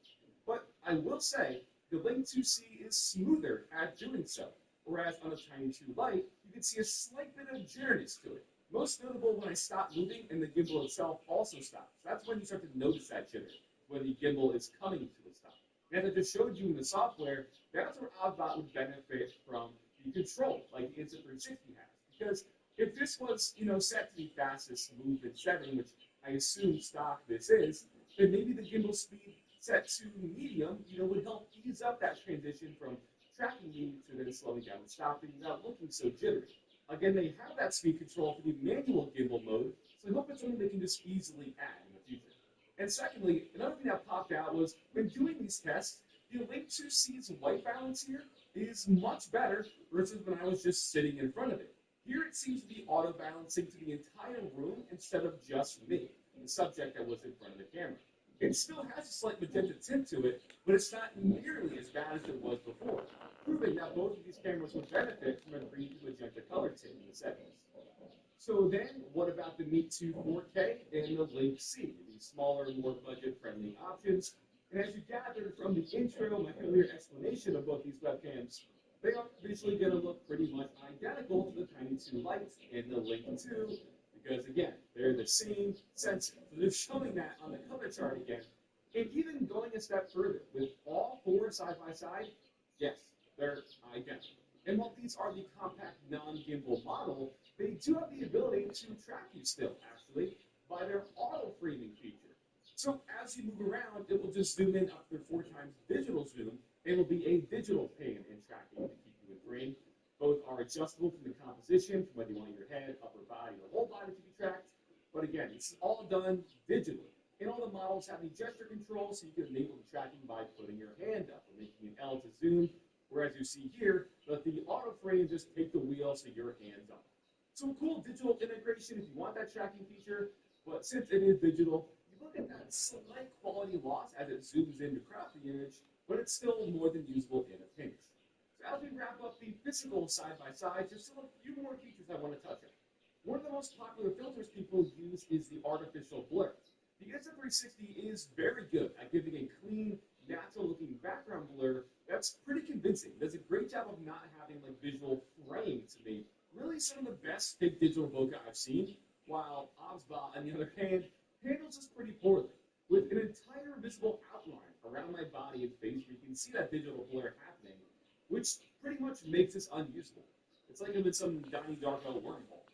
But I will say, the Link 2C is smoother at doing so, whereas on the Tiny 2 Lite, you can see a slight bit of jitteriness to it. Most notable when I stop moving and the gimbal itself also stops. That's when you start to notice that jitter, when the gimbal is coming to a stop. And as I just showed you in the software, that's where Oddbot would benefit from the control, like the Insta360 has. Because if this was, set to the fastest movement setting, which I assume stock this is, then maybe the gimbal speed set to medium, would help ease up that transition from tracking me to then slowing down and stopping without looking so jittery. Again, they have that speed control for the manual gimbal mode, so I hope it's something they can just easily add in the future. And secondly, another thing that popped out was when doing these tests, the Link 2C's white balance here is much better versus when I was just sitting in front of it. Here it seems to be auto-balancing to the entire room instead of just me, the subject that was in front of the camera. It still has a slight magenta tint to it, but it's not nearly as bad as it was before, proving that both of these cameras would benefit from a green to magenta color tint in the settings. So then, what about the Meet 2 4K and the Link C, the smaller, more budget-friendly options? And as you gathered from the intro, my earlier explanation of both these webcams, they are visually going to look pretty much identical to the Tiny 2 Lite and the Link 2, because again, they're the same sensor. So they're showing that on the color chart again. And even going a step further, with all four side by side, yes, they're identical. And while these are the compact non-gimbal model, they do have the ability to track you still, actually, by their auto framing feature. So as you move around, it will just zoom in up to 4 times digital zoom. It will be a digital pan in tracking to keep you in frame. Both are adjustable from the composition, from whether you want your head, upper body, or whole body to be tracked. But again, it's all done digitally. And all the models have the gesture control, so you can enable the tracking by putting your hand up or making an L to zoom. Whereas you see here, let the auto frame just take the wheel so your hand's up. So cool digital integration if you want that tracking feature, but since it is digital, you look at that slight quality loss as it zooms in to crop the image, but it's still more than usable in a pinch. So as we wrap up the physical side-by-side, there's still a few more features I want to touch on. One of the most popular filters people use is the artificial blur. The Insta360 is very good at giving a clean, natural natural-looking background blur, that's pretty convincing. Does a great job of not having like visual fraying to me. Really, some of the best fake digital bokeh I've seen. While Obsbot, on the other hand, handles this pretty poorly. With an entire visible outline around my body and face, where you can see that digital blur happening, which pretty much makes this unusable. It's like I'm in some Donnie Darko wormhole.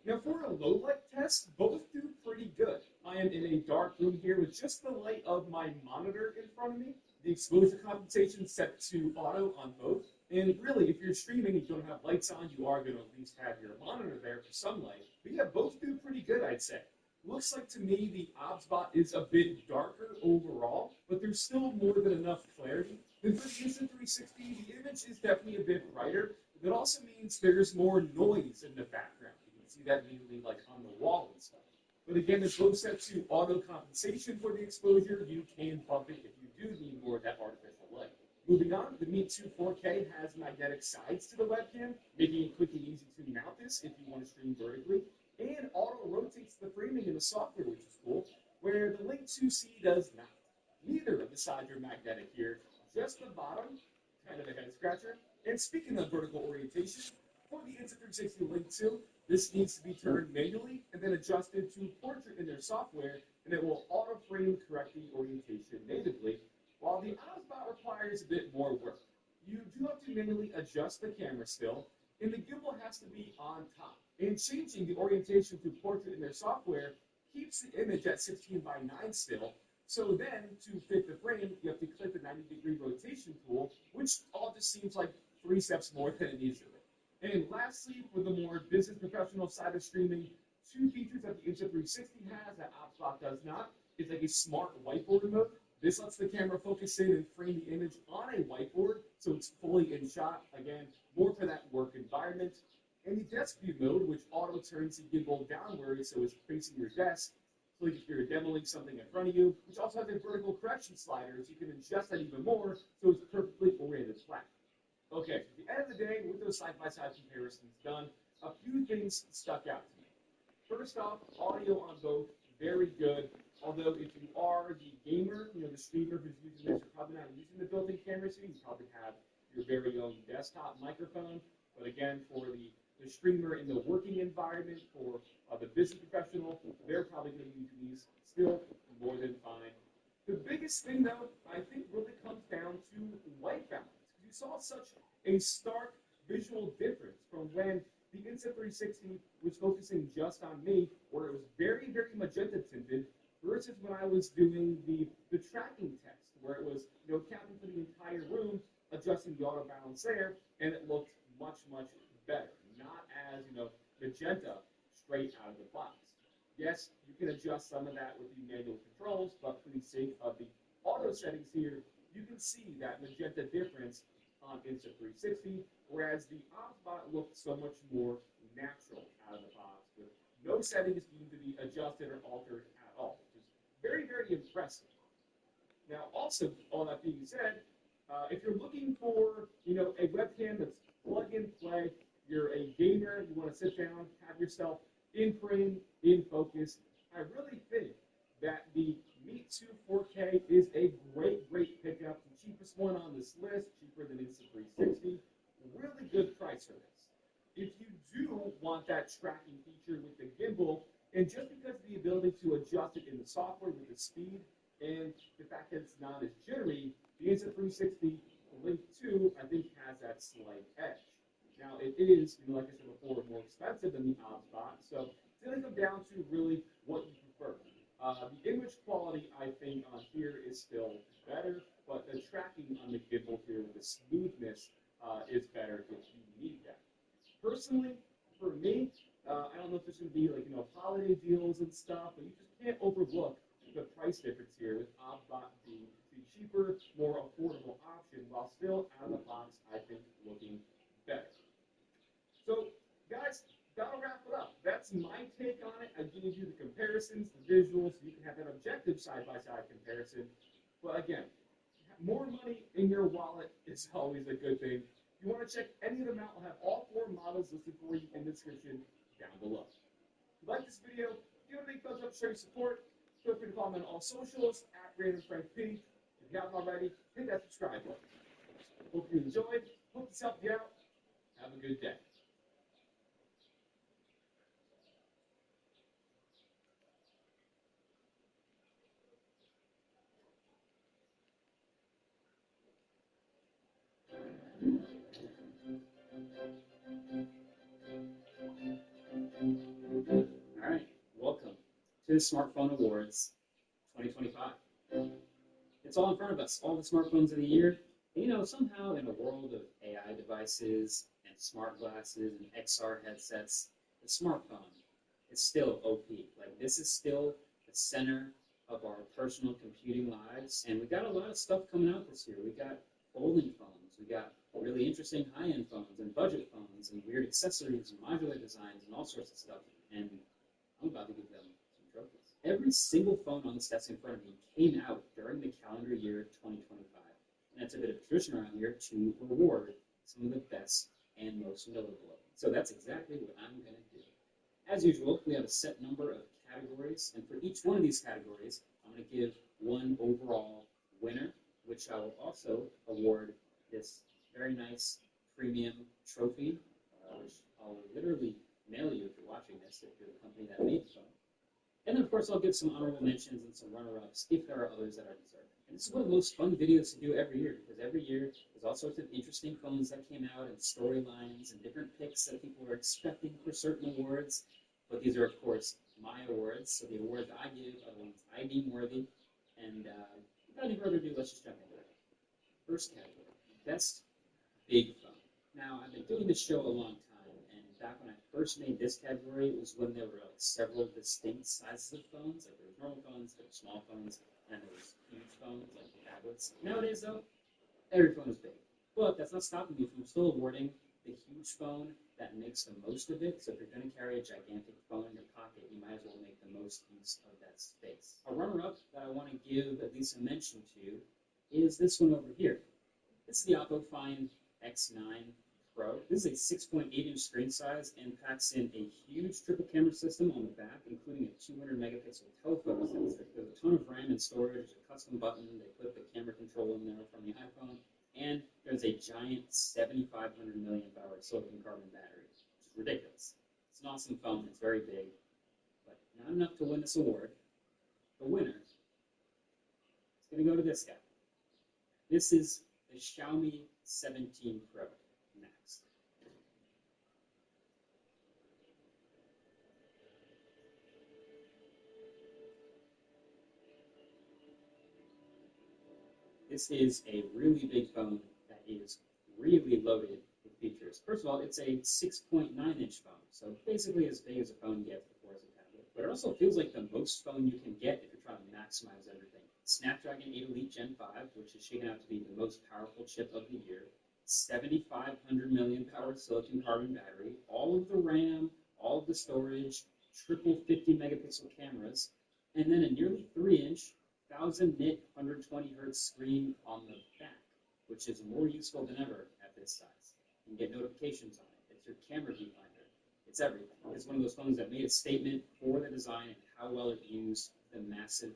Now for a low light test, both do pretty good. I am in a dark room here with just the light of my monitor in front of me. The exposure compensation set to auto on both. And really, if you're streaming and you don't have lights on, you are going to at least have your monitor there for sunlight. But yeah, both do pretty good, I'd say. Looks like to me the Obsbot is a bit darker overall, but there's still more than enough clarity. And for the Instant 360, the image is definitely a bit brighter. That also means there's more noise in the background. You can see that immediately like on the wall and stuff. But again, it's both set to auto compensation for the exposure. You can bump it if you do need more of that artificial light. Moving on, the Meet 2 4K has magnetic sides to the webcam, making it quick and easy to mount this if you want to stream vertically. And auto rotates the framing in the software, which is cool, where the Link 2C does not. Neither of the sides are magnetic here, just the bottom, kind of a head scratcher. And speaking of vertical orientation, for the Insta360 Link 2, this needs to be turned manually and then adjusted to portrait in their software, and it will auto-frame correct the orientation natively, while the Obsbot requires a bit more work. You do have to manually adjust the camera still, and the gimbal has to be on top. And changing the orientation to portrait in their software keeps the image at 16 by 9 still. So then, to fit the frame, you have to click the 90-degree rotation tool, which all just seems like 3 steps more than it needs to be. And lastly, for the more business professional side of streaming, 2 features that the Insta360 has that Obsbot does not is like a smart whiteboard mode. This lets the camera focus in and frame the image on a whiteboard, so it's fully in shot. Again, more for that work environment. And the desk view mode, which auto turns the gimbal downward so it's facing your desk, so like if you're demoing something in front of you, which also has a vertical correction slider, so you can adjust that even more so it's perfectly oriented flat. Okay, so at the end of the day, with those side-by-side comparisons done, a few things stuck out to me. First off, audio on both, very good. Although if you are the gamer, the streamer who's using this, you're probably not using the built-in camera, so you probably have your very own desktop microphone. But again, for the streamer in the working environment, for the business professional, they're probably going to be using these still more than fine. The biggest thing, though, I think really comes down to white balance. You saw such a stark visual difference from when the Insta360 was focusing just on me, where it was very, very magenta tinted, versus when I was doing the tracking test, where it was counting for the entire room, adjusting the auto balance there, and it looked much, much better. Not as magenta straight out of the box. Yes, you can adjust some of that with the manual controls, but for the sake of the auto settings here, you can see that magenta difference on Insta360, whereas the Obsbot looked so much more natural out of the box, with no settings needing to be adjusted or altered at all, which is very, very impressive. Now, also, all that being said, if you're looking for a webcam that's plug and play, you're a gamer, you want to sit down, have yourself in frame, in focus, I really think that the Meet 2 4K is a great, great pickup. The cheapest one on this list, cheaper than Insta360. Really good price for this. If you do want that tracking feature with the gimbal, and just because of the ability to adjust it in the software with the speed and the fact that it's not as jittery, the Insta360 Link 2, I think, has that slight edge. Now, it is, like I said before, more expensive than the Obsbot, so it's going to come down to really what you prefer. The image quality, I think, on here is still better, but the tracking on the gimbal here with the smoothness is better if you need that. Personally, for me, I don't know if there's going to be holiday deals and stuff, but you just can't overlook the price difference here with Obsbot being the cheaper, more affordable option, while still out of the box, I think, looking better. So, guys, that'll wrap it up. That's my take on it. I gave you the comparisons, the visuals, so you can have that objective side-by-side comparison. But again, more money in your wallet is always a good thing. If you want to check any of them out, I'll have all 4 models listed for you in the description down below. If you like this video, give it a big thumbs up, show your support. Feel free to follow me on all socials, @RandomFrankP. If If you haven't already, hit that subscribe button. Hope you enjoyed. Hope this helped you out. Have a good day. All right, welcome to the Smartphone Awards 2025. It's all in front of us, all the smartphones of the year. And, you know, somehow in a world of AI devices and smart glasses and XR headsets, the smartphone is still OP. Like, this is still the center of our personal computing lives. And we got a lot of stuff coming out this year. We got folding phones. We got really interesting high-end phones and budget phones and weird accessories and modular designs and all sorts of stuff. And I'm about to give them some trophies. Every single phone on this desk in front of me came out during the calendar year 2025. And it's a bit of a tradition around here to reward some of the best and most notable. So that's exactly what I'm going to do. As usual, we have a set number of categories, and for each one of these categories, I'm going to give one overall winner, which I will also award this very nice premium trophy, which I'll literally mail you if you're watching this, if you're the company that made the phone. And then, of course, I'll give some honorable mentions and some runner-ups if there are others that are deserving. And this is one of the most fun videos to do every year, because every year there's all sorts of interesting phones that came out and storylines and different picks that people are expecting for certain awards. But these are, of course, my awards. So the awards I give are the ones I deem worthy. And without any further ado, let's just jump into it. First category, Best Big Phone. Now, I've been doing this show a long time, and back when I first made this category, it was when there were like several distinct sizes of phones. Like there was normal phones, there were small phones, and there was huge phones like tablets. Nowadays, though, every phone is big. But that's not stopping me from still awarding the huge phone that makes the most of it. So if you're going to carry a gigantic phone in your pocket, you might as well make the most use of that space. A runner-up that I want to give at least a mention to is this one over here. This is the Oppo Find X9 Pro. This is a 6.8-inch screen size and packs in a huge triple camera system on the back, including a 200 megapixel telephoto sensor. There's a ton of RAM and storage, a custom button. They put the camera control in there from the iPhone. And there's a giant 7,500 milliamp hour silicon carbon battery, which is ridiculous. It's an awesome phone. It's very big, but not enough to win this award. The winner is going to go to this guy. This is the Xiaomi 17 Pro Max. This is a really big phone that is really loaded with features. First of all, it's a 6.9-inch phone, so basically as big as a phone gets before it's a tablet. But it also feels like the most phone you can get if you're trying to maximize everything. Snapdragon 8 Elite Gen 5, which is shaken out to be the most powerful chip of the year, 7,500 milliamp hour silicon carbon battery, all of the RAM, all of the storage, triple 50 megapixel cameras, and then a nearly 3-inch 1000 nit 120 hertz screen on the back, which is more useful than ever at this size. You can get notifications on it. It's your camera viewfinder. It's everything. It's one of those phones that made a statement for the design and how well it used the massive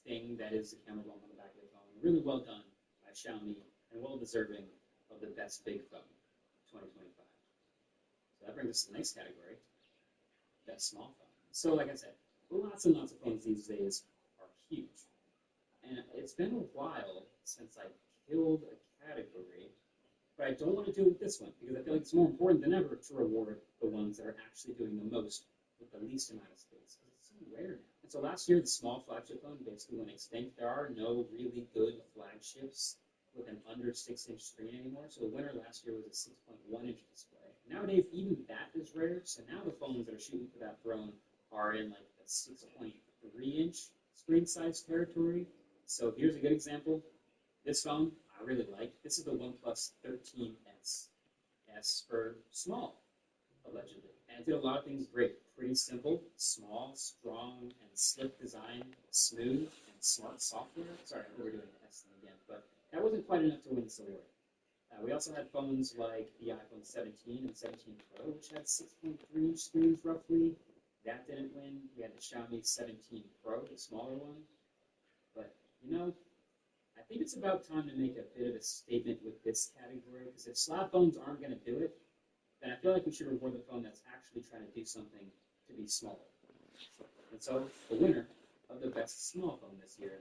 thing that is the camera bump on the back of the phone. Really well done by Xiaomi and well deserving of the best big phone 2025. So that brings us to the next category, best small phone. So like I said, lots and lots of phones these days are huge. And it's been a while since I killed a category, but I don't want to do it with this one because I feel like it's more important than ever to reward the ones that are actually doing the most with the least amount of space because it's so rare now. And so last year, the small flagship phone basically went extinct. There are no really good flagships with an under 6-inch screen anymore. So the winner last year was a 6.1-inch display. Nowadays, even that is rare. So now the phones that are shooting for that throne are in like the 6.3-inch screen size territory. So here's a good example. This phone I really like. This is the OnePlus 13S. S for small, allegedly. And it did a lot of things great. Pretty simple, small, strong, and slick design, smooth, and smart software. Sorry, I think we're doing the S thing again, but that wasn't quite enough to win this award. We also had phones like the iPhone 17 and 17 Pro, which had 6.3-inch screens roughly. That didn't win. We had the Xiaomi 17 Pro, the smaller one. But, you know, I think it's about time to make a bit of a statement with this category, because if slab phones aren't going to do it, then I feel like we should reward the phone that's actually trying to do something to be smaller. And so the winner of the best small phone this year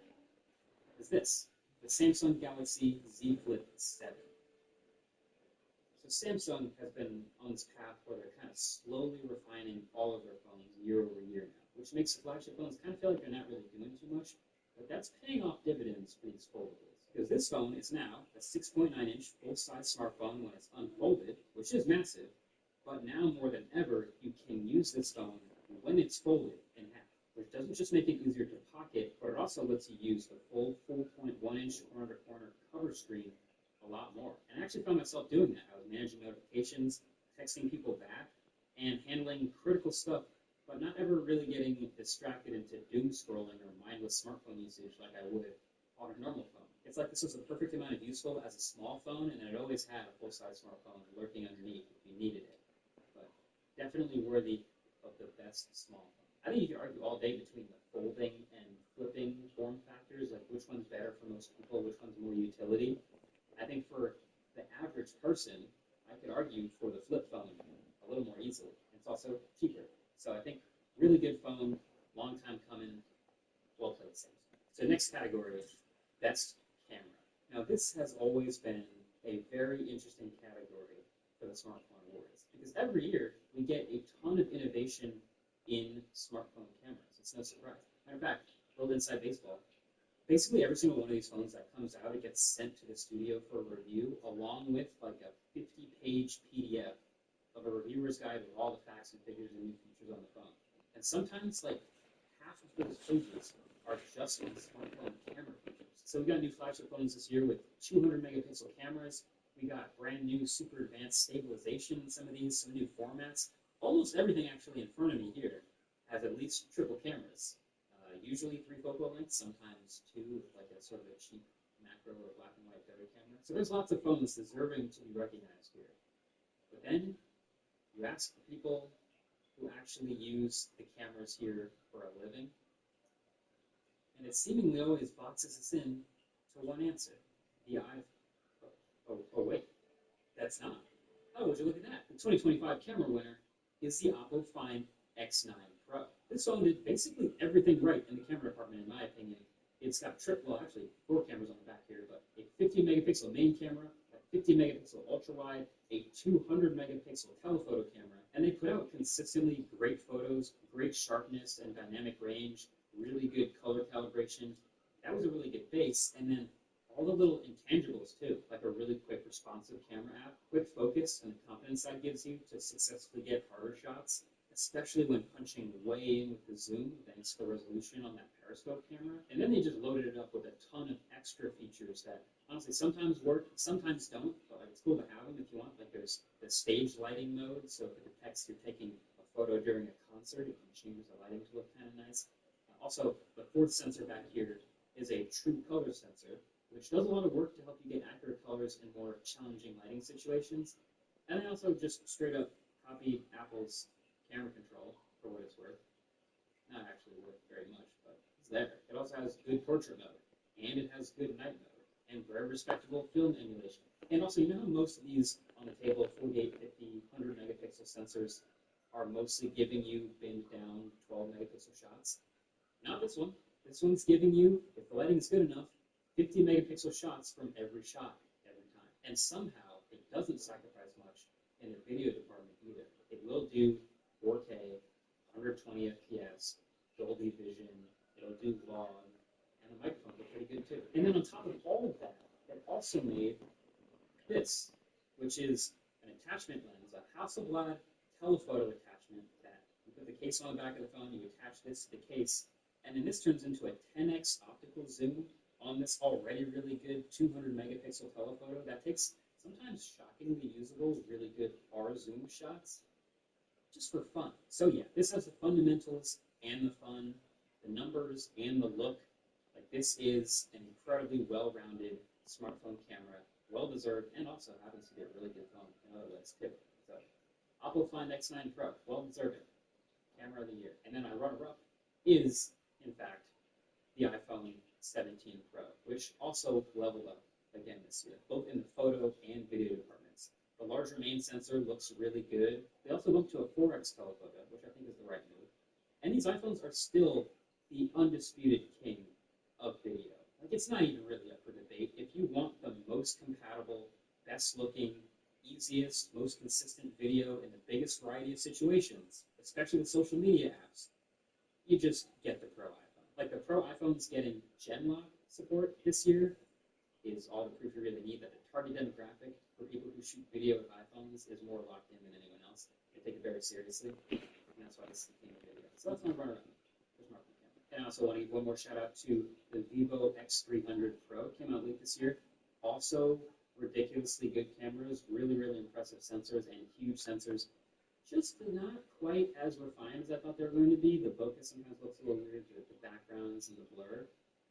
is this, the Samsung Galaxy Z Flip 7. So Samsung has been on this path where they're kind of slowly refining all of their phones year over year now, which makes the flagship phones kind of feel like they're not really doing too much. But that's paying off dividends for these foldables. Because this phone is now a 6.9-inch full-size smartphone when it's unfolded, which is massive, but now more than ever, you can use this phone when it's folded in half, which doesn't just make it easier to pocket, but it also lets you use the full 4.1-inch corner-to-corner cover screen a lot more. And I actually found myself doing that. I was managing notifications, texting people back, and handling critical stuff, but not ever really getting distracted into doom scrolling or mindless smartphone usage like I would on a normal phone. It's like this was the perfect amount of useful as a small phone, and it always had a full-size smartphone lurking underneath if you needed it. But definitely worthy of the best small phone. I think you could argue all day between the folding and flipping form factors, like which one's better for most people, which one's more utility. I think for the average person, I could argue for the flip phone a little more easily. It's also cheaper. So I think really good phone, long time coming, well played Samsung. So next category, best camera. Now this has always been a very interesting category for the smartphone awards because every year we get a ton of innovation in smartphone cameras. It's no surprise. Matter of fact, little inside baseball. Basically, every single one of these phones that comes out, it gets sent to the studio for a review, along with like a 50-page PDF of a reviewer's guide with all the facts and figures and new features on the phone. And sometimes, like, half of those pages are just on smartphone camera features. So we got new flagship phones this year with 200-megapixel cameras. We got brand new super advanced stabilization in some of these, some new formats. Almost everything actually in front of me here has at least triple cameras. Usually 3 focal lengths, sometimes 2 with like a sort of a cheap macro or black and white photo camera. So there's lots of phones deserving to be recognized here. But then you ask the people who actually use the cameras here for a living, and it seemingly always boxes us in to one answer: the iPhone. Oh wait, that's not. Oh, would you look at that? The 2025 camera winner is the Oppo Find X9 Pro. This phone did basically everything right in the camera department, in my opinion. It's got actually 4 cameras on the back here, but a 50-megapixel main camera, a 50-megapixel ultra-wide, a 200-megapixel telephoto camera, and they put out consistently great photos, great sharpness and dynamic range, really good color calibration. That was a really good base, and then all the little intangibles too, like a really quick responsive camera app, quick focus, and the confidence that gives you to successfully get harder shots, especially when punching way in with the zoom, thanks to the resolution on that periscope camera. And then they just loaded it up with a ton of extra features that honestly sometimes work, sometimes don't, but like, it's cool to have them if you want. Like there's the stage lighting mode, so if it detects you're taking a photo during a concert, it can change the lighting to look kind of nice. Also, the 4th sensor back here is a true color sensor, which does a lot of work to help you get accurate colors in more challenging lighting situations. And I also just straight up copied Apple's camera control for what it's worth. Not actually worth very much, but it's there. It also has good portrait mode, and it has good night mode, and very respectable film emulation. And also, you know how most of these on the table, 48, 50, 100 megapixel sensors are mostly giving you binned down 12 megapixel shots? Not this one. This one's giving you, if the lighting is good enough, 50 megapixel shots from every shot, every time. And somehow, it doesn't sacrifice much in the video department either. It will do 4K, 120 FPS, Dolby Vision, it'll do vlog, and the microphone look pretty good too. And then on top of all of that, it also made this, which is an attachment lens, a Hasselblad telephoto attachment that you put the case on the back of the phone, you attach this to the case, and then this turns into a 10x optical zoom on this already really good 200 megapixel telephoto that takes sometimes shockingly usable, really good R zoom shots just for fun. So yeah, this has the fundamentals and the fun, the numbers and the look. Like this is an incredibly well-rounded smartphone camera, well-deserved, and also happens to be a really good phone in other ways too. So Oppo Find X9 Pro, well-deserved camera of the year. And then our runner-up is, in fact, the iPhone 17 Pro, which also leveled up again this year, both in the photo and video departments. The larger main sensor looks really good. They also went to a 4x telephoto, which I think is the right move. And these iPhones are still the undisputed king of video. Like, it's not even really up for debate. If you want the most compatible, best looking, easiest, most consistent video in the biggest variety of situations, especially with social media apps, you just get the Pro iPhone. Like, the Pro iPhone is getting GenLock support this year is all the proof you really need that the target demographic for people who shoot video with iPhones is more locked in than anyone else. They take it very seriously, and that's why this is the king of video. So that's my runner up. And I also want to give one more shout out to the Vivo X300 Pro. Came out late this year. Also, ridiculously good cameras, really, really impressive sensors, and huge sensors. Just not quite as refined as I thought they were going to be. The bokeh sometimes looks a little weird with the backgrounds and the blur.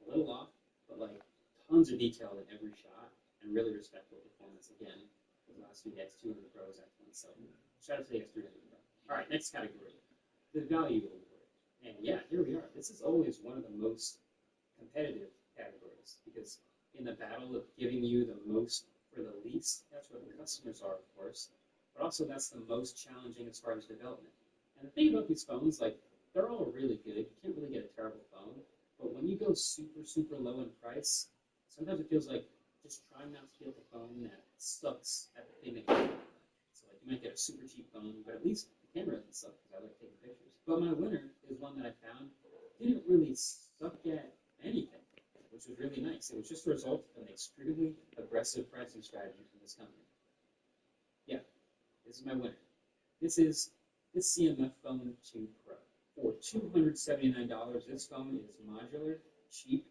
A little off, but like tons of detail in every shot and really respectful performance. Again, the last two, the X200 Pro is excellent. So shout out to the X300 Pro. All right, next category, the value award. And yeah, here we are. This is always one of the most competitive categories because in the battle of giving you the most for the least, that's where the customers are, of course, but also that's the most challenging as far as development. And the thing about these phones, like, they're all really good. You can't really get a terrible phone, but when you go super, super low in price, sometimes it feels like just trying not to get the phone that sucks at the thing that you want. So like you might get a super cheap phone, but at least the camera doesn't suck because I like taking pictures. But my winner is one that I found didn't really suck at anything, which was really nice. It was just a result of an extremely aggressive pricing strategy from this company. Yeah, this is my winner. This is the CMF Phone 2 Pro. For $279, this phone is modular, cheap,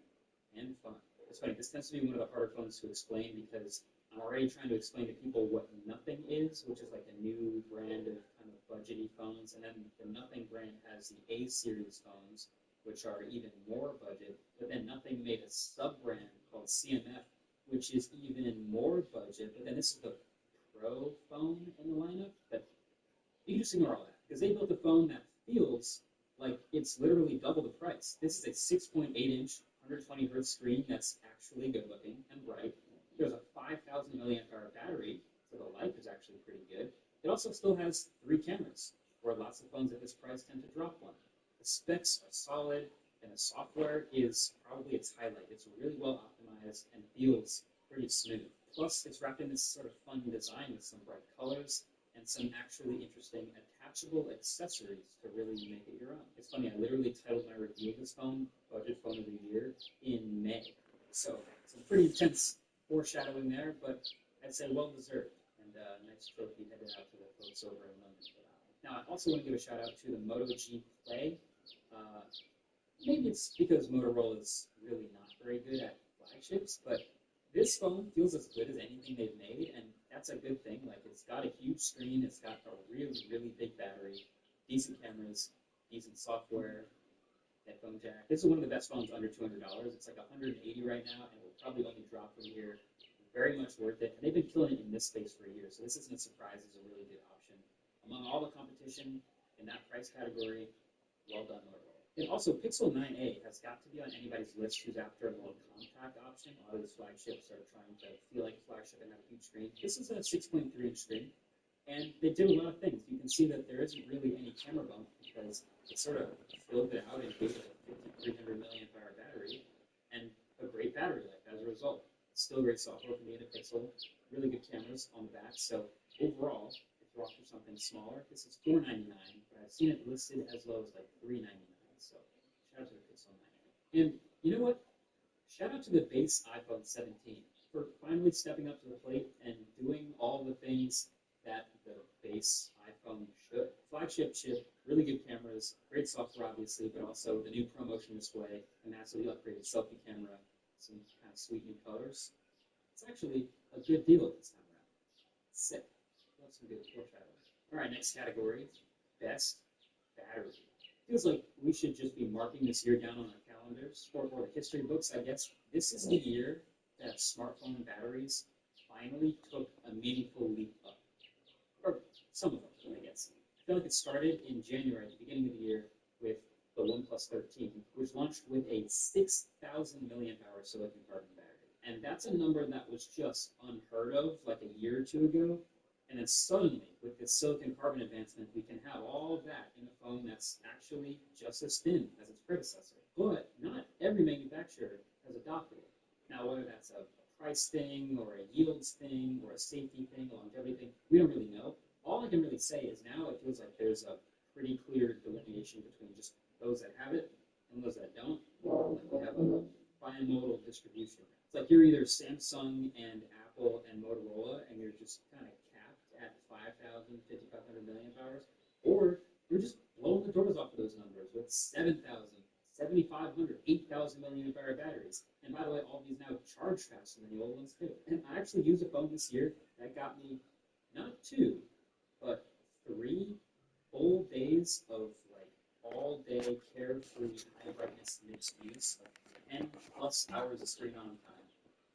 and fun. It's funny, this tends to be one of the harder phones to explain because I'm already trying to explain to people what Nothing is, which is like a new brand of kind of budgety phones. And then the Nothing brand has the A-series phones, which are even more budget. But then Nothing made a sub-brand called CMF, which is even more budget. But then this is the Pro phone in the lineup. But you can just ignore all that because they built a phone that feels like it's literally double the price. This is a 6.8-inch, 120 hertz screen that's actually good looking and bright. There's a 5,000 milliamp hour battery, so the life is actually pretty good. It also still has 3 cameras, where lots of phones at this price tend to drop one. The specs are solid, and the software is probably its highlight. It's really well optimized and feels pretty smooth. Plus, it's wrapped in this sort of fun design with some bright colors and some actually interesting attachable accessories to really make it your own. It's funny, I literally titled my review of this phone, Budget Phone of the Year, in May. So, some pretty intense foreshadowing there, but I'd say well-deserved. And nice trophy headed out to the folks over in London for that one. Now, I also want to give a shout-out to the Moto G Play. Maybe it's because Motorola is really not very good at flagships, but this phone feels as good as anything they've made, and that's a good thing. Like, it's got a huge screen, it's got a really, really big battery, decent cameras, decent software, headphone jack. This is one of the best phones under $200. It's like $180 right now, and will probably only drop from here. Very much worth it. And they've been killing it in this space for years, so this isn't a surprise. It's a really good option. Among all the competition in that price category, well done, Motorola. And also, Pixel 9a has got to be on anybody's list who's after a more compact option. A lot of these flagships are trying to feel like a flagship and have a huge screen. This is a 6.3-inch screen, and they did a lot of things. You can see that there isn't really any camera bump because it sort of filled it out and gave it a 300 milliamp hour battery and a great battery life as a result. Still great software from the Pixel, really good cameras on the back. So overall, if you're after something smaller, this is $499, but I've seen it listed as low as like $399. So shout out to the Pixel 9. And you know what? Shout out to the base iPhone 17 for finally stepping up to the plate and doing all the things that the base iPhone should. Flagship chip, really good cameras, great software obviously, but also the new ProMotion display, a massively upgraded selfie camera, some kind of sweet new colors. It's actually a good deal this time around. Sick. Love some good foreshadowing. All right, next category, best battery. Feels like we should just be marking this year down on our calendars or the history books, I guess. This is the year that smartphone batteries finally took a meaningful leap up. Or some of them, I guess. I feel like it started in January, at the beginning of the year, with the OnePlus 13, which launched with a 6,000 milliamp hour silicon carbon battery. And that's a number that was just unheard of like a year or two ago. And then suddenly, with this silicon carbon advancement, we can have all of that in a phone that's actually just as thin as its predecessor. But not every manufacturer has adopted it. Now, whether that's a price thing or a yields thing or a safety thing, a longevity thing, we don't really know. All I can really say is now it feels like there's a pretty clear delineation between just those that have it and those that don't. Like we have a bimodal distribution. It's like you're either Samsung and Apple and Motorola, and you're just kind of capped at 5,000, 5,500 milliamp hours, or you're just blowing the doors off of those numbers with 7,000, 7,500, 8,000 milliamp hour batteries. And by the way, all these now charge faster than the old ones too. And I actually used a phone this year that got me not 2, but 3 full days of like all day carefree high brightness mixed use of 10 plus hours of screen on time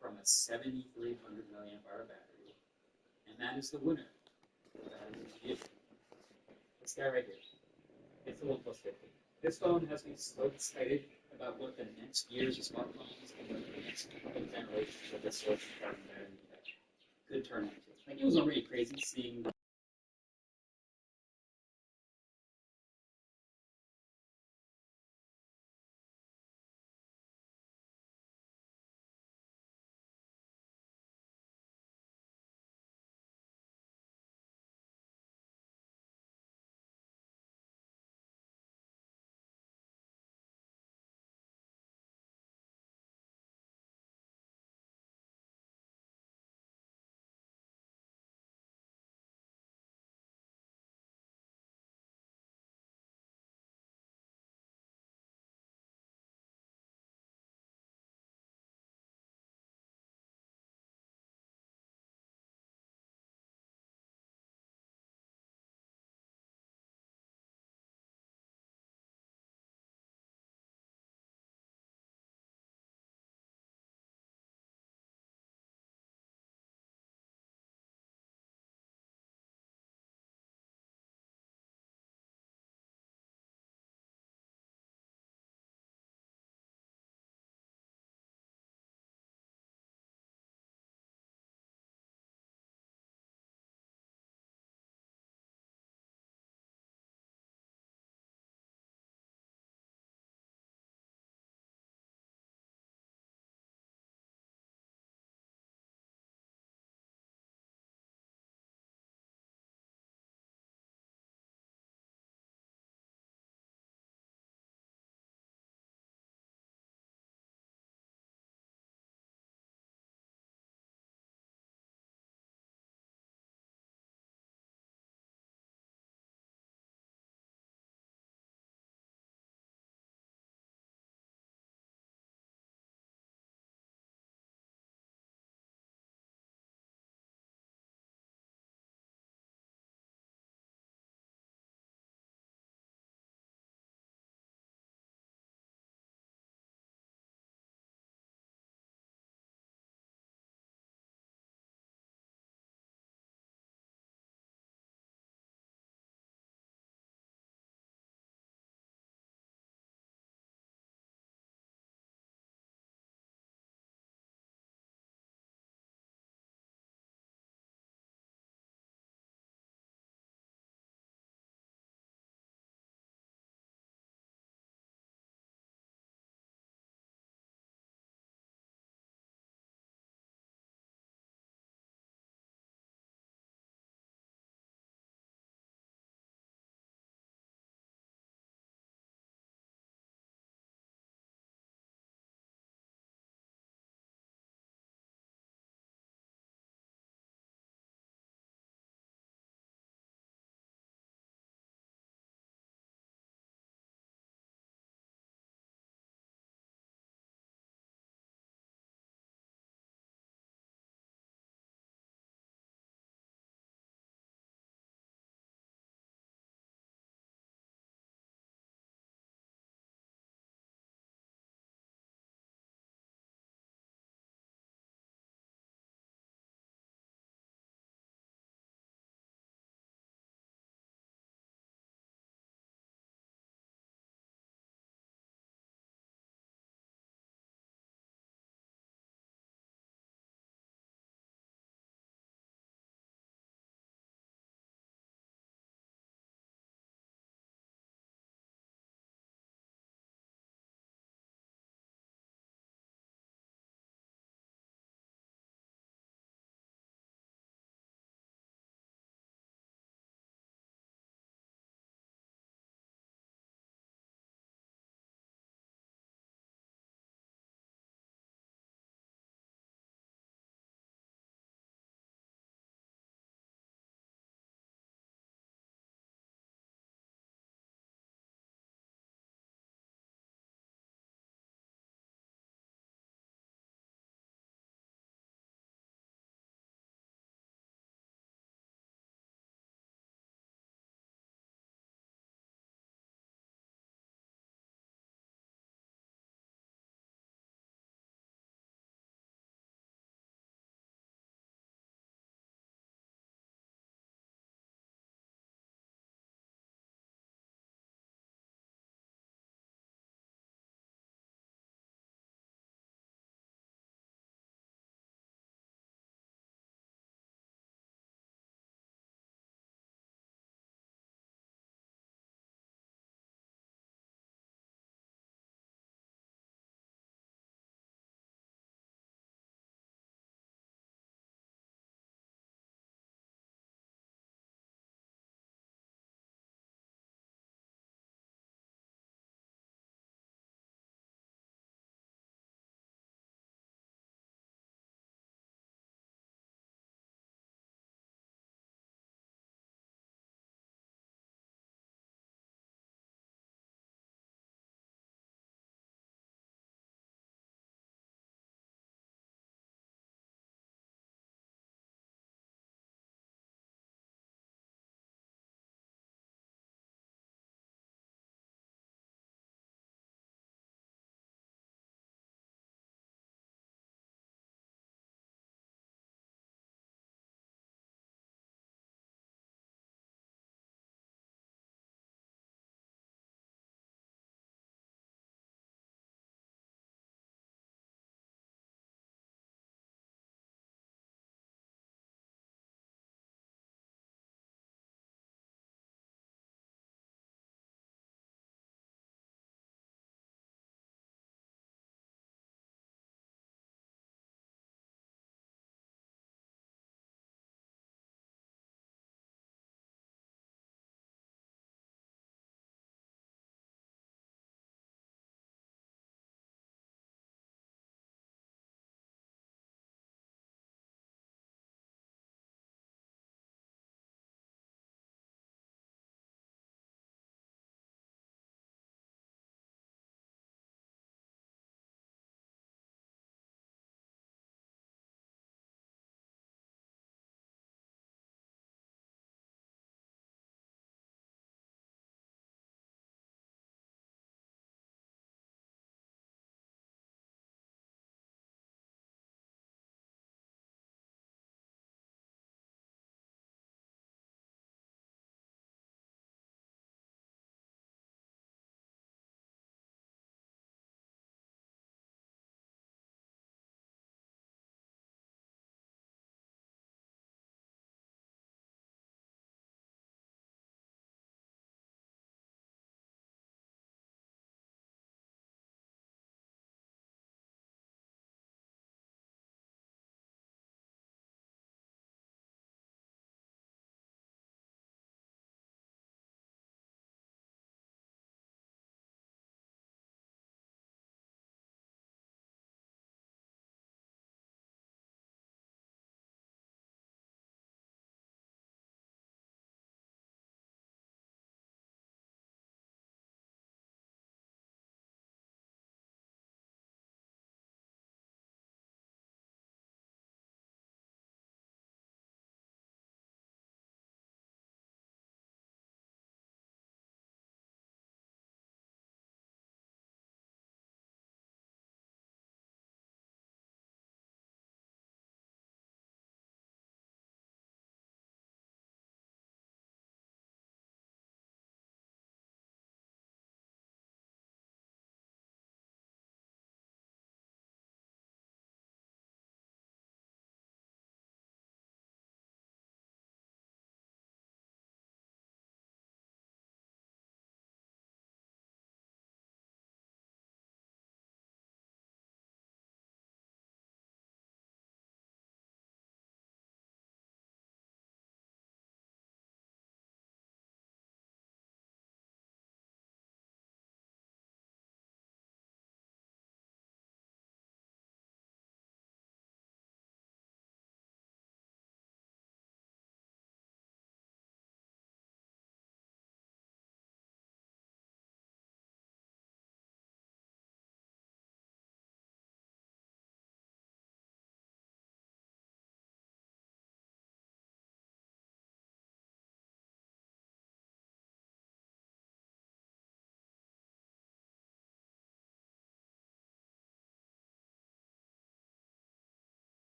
from a 7,300 milliamp hour battery. And that is the winner. That is the issue. This guy right here. It's the OnePlus 15. This phone has me so excited about what the next years of smartphones and what the next couple generations of this silicon carbon battery could turn into. Like, it was already crazy seeing